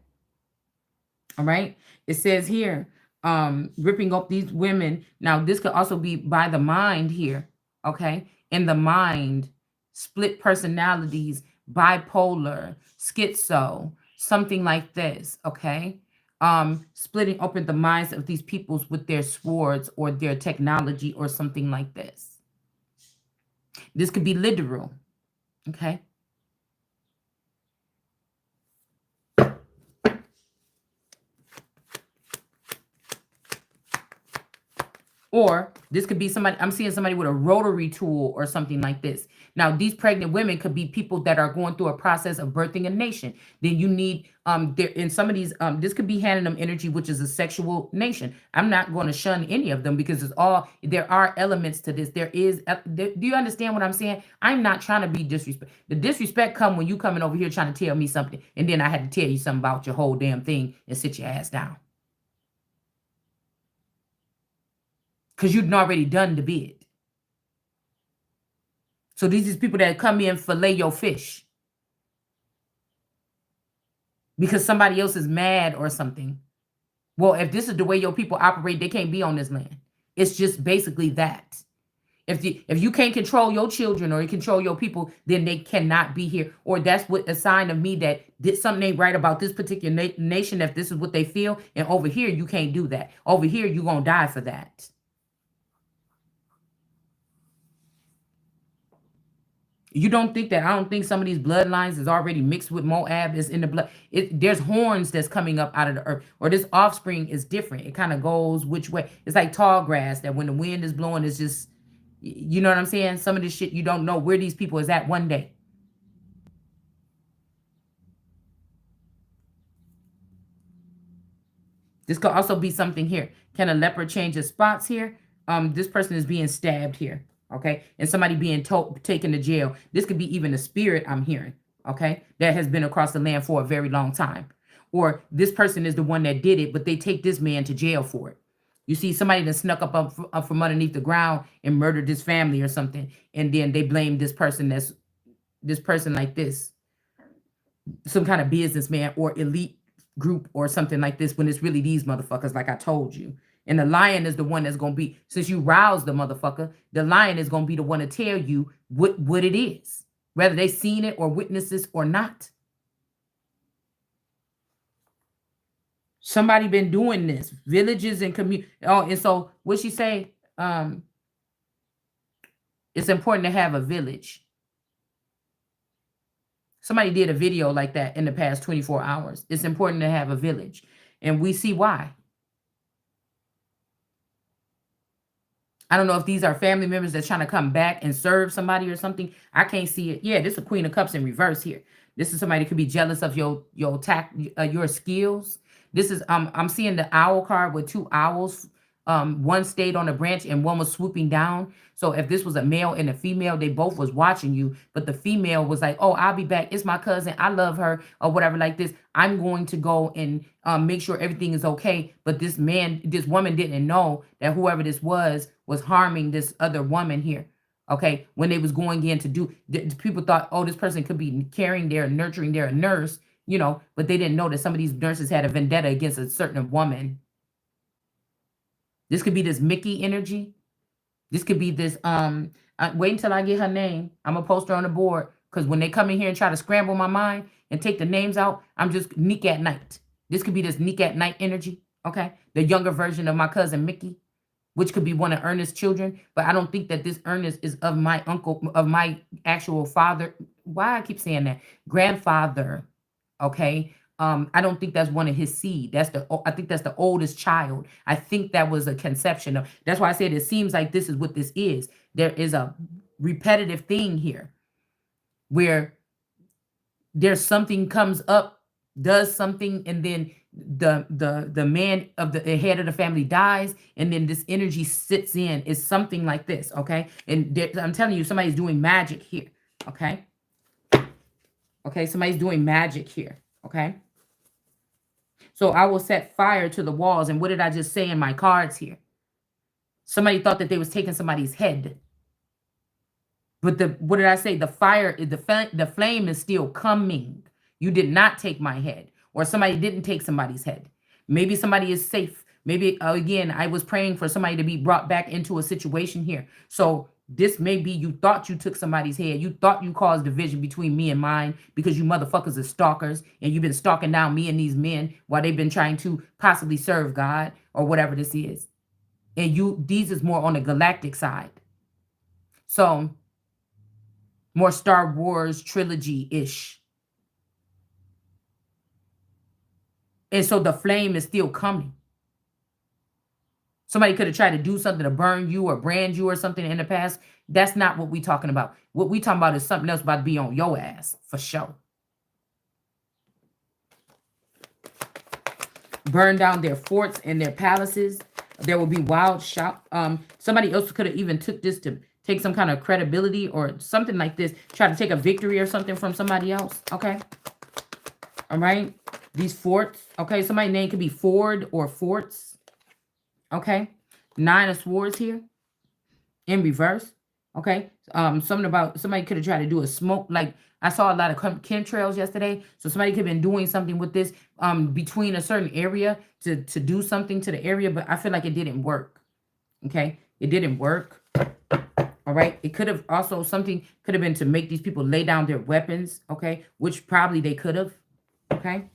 All right. It says here, ripping up these women. Now, this could also be by the mind here. Okay. In the mind, split personalities, bipolar, schizo, something like this. Okay. Splitting open the minds of these peoples with their swords or their technology or something like this. This could be literal. Okay. Or this could be somebody, I'm seeing somebody with a rotary tool or something like this. Now, these pregnant women could be people that are going through a process of birthing a nation. Then you need, there in some of these, this could be handing energy, which is a sexual nation. I'm not going to shun any of them because there are elements to this. Do you understand what I'm saying? I'm not trying to be disrespect. The disrespect come when you coming over here trying to tell me something, and then I had to tell you something about your whole damn thing and sit your ass down. Because you'd already done the bid. So these is people that come in fillet your fish because somebody else is mad or something. Well, if this is the way your people operate, they can't be on this land. It's just basically that. If you can't control your children or control your people, then they cannot be here. Or that's what a sign of me that something ain't right about this particular nation, if this is what they feel. And over here, you can't do that. Over here, you're going to die for that. You don't think that I don't think some of these bloodlines is already mixed with Moab, is in the blood. There's horns that's coming up out of the earth, or this offspring is different. It kind of goes which way. It's like tall grass that when the wind is blowing, it's just, you know what I'm saying? Some of this shit, you don't know where these people is at one day. This could also be something here. Can a leopard change his spots here? This person is being stabbed here. Okay, and somebody being taken to jail. This could be even a spirit I'm hearing, okay, that has been across the land for a very long time. Or this person is the one that did it, but they take this man to jail for it. You see somebody that snuck up from underneath the ground and murdered this family or something, and then they blame this person like this, some kind of businessman or elite group or something like this, when it's really these motherfuckers, like I told you. And the lion is the one that's going to be, since you roused the motherfucker, the lion is going to be the one to tell you what it is, whether they seen it or witnessed this or not. Somebody been doing this, villages and community. Oh, and so what she say? It's important to have a village. Somebody did a video like that in the past 24 hours. It's important to have a village, and we see why. I don't know if these are family members that's trying to come back and serve somebody or something. I can't see it. Yeah, this is a Queen of Cups in reverse here. This is somebody that could be jealous of your skills. This is I'm seeing the owl card with two owls one stayed on a branch and one was swooping down. So if this was a male and a female, they both was watching you, but the female was like, oh, I'll be back, it's my cousin, I love her, or whatever like this. I'm going to go and make sure everything is okay. But this woman didn't know that whoever this was harming this other woman here. Okay, when they was going in to do, people thought, oh, this person could be caring there, nurturing there, a nurse, but they didn't know that some of these nurses had a vendetta against a certain woman. This could be this Mickey energy. This could be this, wait until I get her name. I'm gonna post her on the board, because when they come in here and try to scramble my mind and take the names out, I'm just Nick at night. This could be this Nick at night energy, okay? The younger version of my cousin Mickey, which could be one of Ernest's children, but I don't think that this Ernest is of my uncle, of my actual father. Why I keep saying that? Grandfather, okay? I don't think that's one of his seed. I think that's the oldest child. I think that was a conception of. That's why I said it seems like this is what this is. There is a repetitive thing here where there's something comes up, does something, and then the man of the head of the family dies, and then this energy sits in. It's something like this, okay? And I'm telling you, somebody's doing magic here, okay? Okay, somebody's doing magic here, okay? So I will set fire to the walls. And what did I just say in my cards here? Somebody thought that they was taking somebody's head. But what did I say? The fire, the flame is still coming. You did not take my head, or somebody didn't take somebody's head. Maybe somebody is safe. Maybe, again, I was praying for somebody to be brought back into a situation here. So this may be you thought you took somebody's head. You thought you caused division between me and mine because you motherfuckers are stalkers, and you've been stalking down me and these men while they've been trying to possibly serve God or whatever this is. And these is more on the galactic side. So more Star Wars trilogy-ish. And so the flame is still coming. Somebody could have tried to do something to burn you or brand you or something in the past. That's not what we're talking about. What we talking about is something else about to be on your ass, for sure. Burn down their forts and their palaces. There will be wild shout. Somebody else could have even took this to take some kind of credibility or something like this. Try to take a victory or something from somebody else, okay? All right? These forts, okay? Somebody's name could be Ford or Forts. Okay, 9 of Swords here in reverse. Okay, something about somebody could have tried to do a smoke. Like I saw a lot of chemtrails yesterday, so somebody could have been doing something with this between a certain area to do something to the area, but I feel like it didn't work. Okay, it didn't work. All right, it could have also something could have been to make these people lay down their weapons. Okay, which probably they could have. Okay.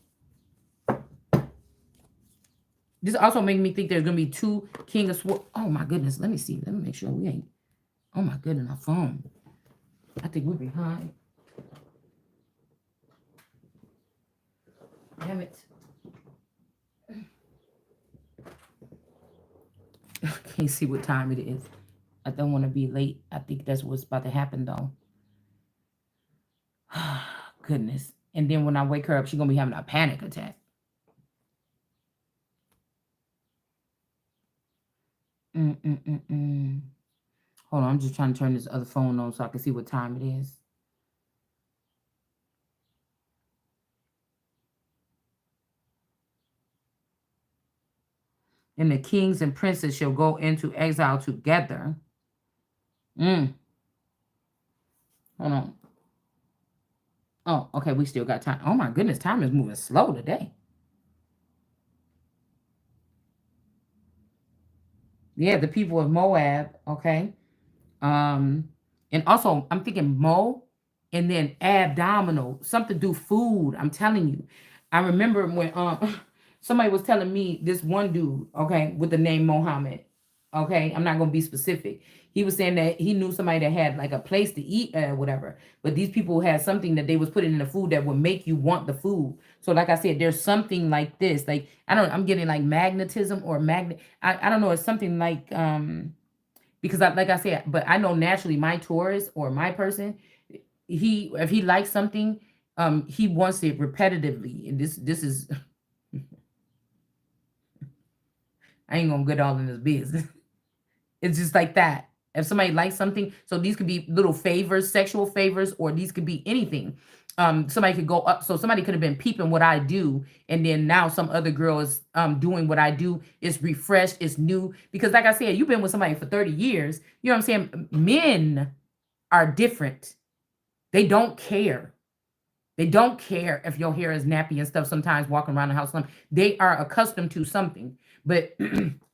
This also made me think there's going to be 2 King of Swords. Oh, my goodness. Let me see. Let me make sure we ain't. Oh, my goodness. Our phone. I think we're behind. Damn it. I can't see what time it is. I don't want to be late. I think that's what's about to happen, though. Goodness. And then when I wake her up, she's going to be having a panic attack. Hold on, I'm just trying to turn this other phone on so I can see what time it is. And the kings and princes shall go into exile together. Hold on. Oh, okay, we still got time. Oh my goodness, time is moving slow today. Yeah, the people of Moab, okay. And also I'm thinking Mo and then abdominal, something to do food. I'm telling you. I remember when somebody was telling me this one dude, okay, with the name Mohammed. Okay, I'm not gonna be specific. He was saying that he knew somebody that had like a place to eat or whatever, but these people had something that they was putting in the food that would make you want the food. So like I said, there's something like this. Like I'm getting like magnetism or magnet. I don't know. It's something like because like I said, but I know naturally my Taurus or my person, if he likes something, he wants it repetitively. And this is I ain't gonna get all in this business. It's just like that. If somebody likes something, so these could be little favors, sexual favors, or these could be anything. Somebody could go up. So somebody could have been peeping what I do, and then now some other girl is doing what I do. It's refreshed, it's new. Because like I said, you've been with somebody for 30 years. You know what I'm saying? Men are different. They don't care. They don't care if your hair is nappy and stuff sometimes walking around the house. They are accustomed to something. But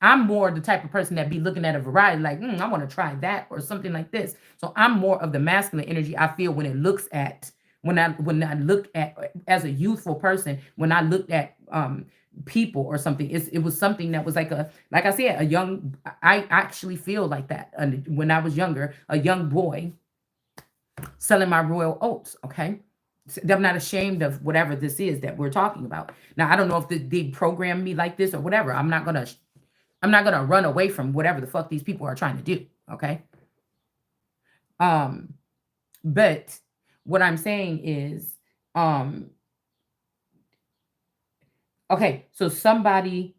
I'm more the type of person that be looking at a variety like, I want to try that or something like this. So I'm more of the masculine energy I feel when it looks at, when I look at as a youthful person, when I looked at people or something, it was something that was like like I said, I actually feel like that. When I was younger, a young boy selling my royal oats, okay? I'm not ashamed of whatever this is that we're talking about. Now, I don't know if they programmed me like this or whatever. I'm not gonna run away from whatever the fuck these people are trying to do. Okay. Um, but what I'm saying is, um, okay, so somebody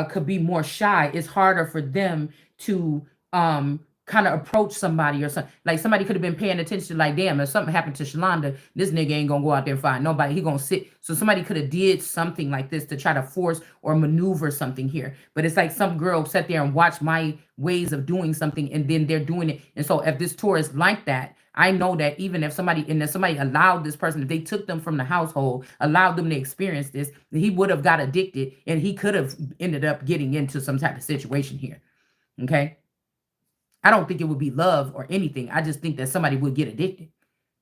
could be more shy. It's harder for them to kind of approach somebody or something. Like somebody could have been paying attention, like, damn, if something happened to Shalonda, this nigga ain't gonna go out there and find nobody. He gonna sit. So somebody could have did something like this to try to force or maneuver something here. But it's like some girl sat there and watched my ways of doing something, and then they're doing it. And so if this tour is like that, I know that even if somebody allowed this person, if they took them from the household, allowed them to experience this, he would have got addicted, and he could have ended up getting into some type of situation here. Okay. I don't think it would be love or anything. I just think that somebody would get addicted.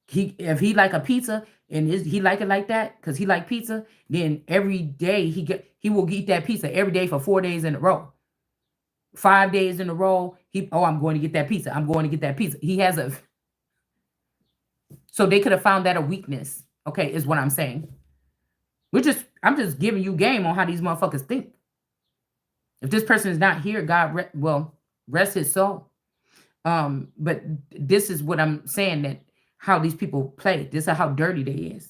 If he like a pizza and he like it like that because he like pizza, then every day he will eat that pizza every day for 4 days in a row. 5 days in a row, I'm going to get that pizza. I'm going to get that pizza. So they could have found that a weakness. Okay, is what I'm saying. I'm just giving you game on how these motherfuckers think. If this person is not here, God, rest his soul. But this is what I'm saying, that how these people play. This is how dirty they is.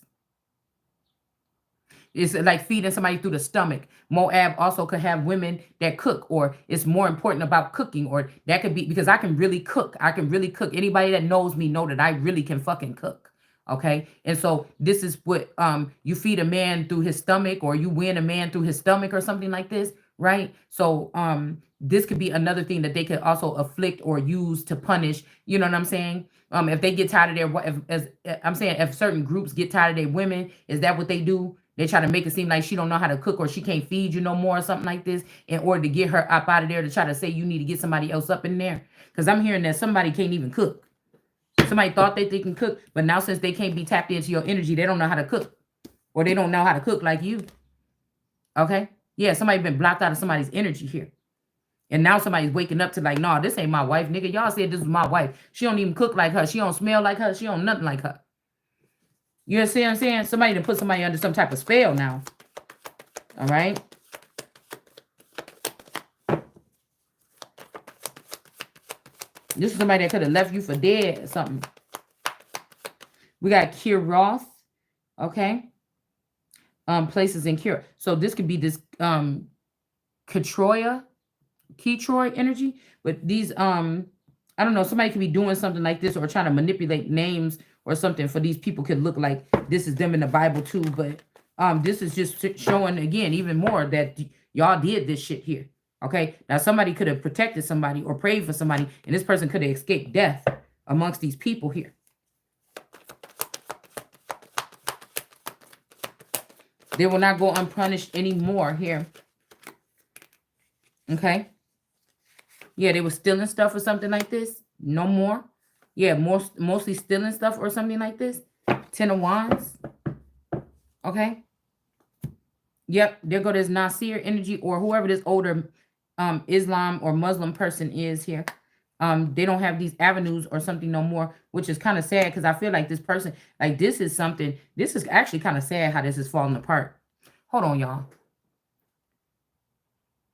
It's like feeding somebody through the stomach. Moab also could have women that cook, or it's more important about cooking, or that could be because I can really cook. I can really cook. Anybody that knows me know that I really can fucking cook. Okay. And so this is what you feed a man through his stomach, or you win a man through his stomach or something like this, right? So this could be another thing that they could also afflict or use to punish. You know what I'm saying? If they get tired of I'm saying, if certain groups get tired of their women, is that what they do? They try to make it seem like she don't know how to cook, or she can't feed you no more, or something like this, in order to get her up out of there, to try to say you need to get somebody else up in there. Because I'm hearing that somebody can't even cook. Somebody thought they can cook, but now since they can't be tapped into your energy, they don't know how to cook, or they don't know how to cook like you. Okay? Yeah, somebody been blocked out of somebody's energy here. And now somebody's waking up to like, nah, this ain't my wife, nigga. Y'all said this was my wife. She don't even cook like her. She don't smell like her. She don't nothing like her. You see what I'm saying? Somebody done put somebody under some type of spell now. All right? This is somebody that could have left you for dead or something. We got Kiroth. Okay? Places in Kira. So this could be this Ketroy energy. But these I don't know, somebody could be doing something like this, or trying to manipulate names or something for these people. Could look like this is them in the Bible too, but this is just showing again even more that y'all did this shit here. Okay, now somebody could have protected somebody or prayed for somebody, and this person could have escaped death amongst these people here. They will not go unpunished anymore here. Okay. Yeah, they were stealing stuff or something like this. No more. Yeah, mostly stealing stuff or something like this. 10 of Wands. Okay. Yep, there go this Nasir energy, or whoever this older Islam or Muslim person is here. They don't have these avenues or something no more, which is kind of sad, because I feel like this person, like this is actually kind of sad how this is falling apart. Hold on, y'all.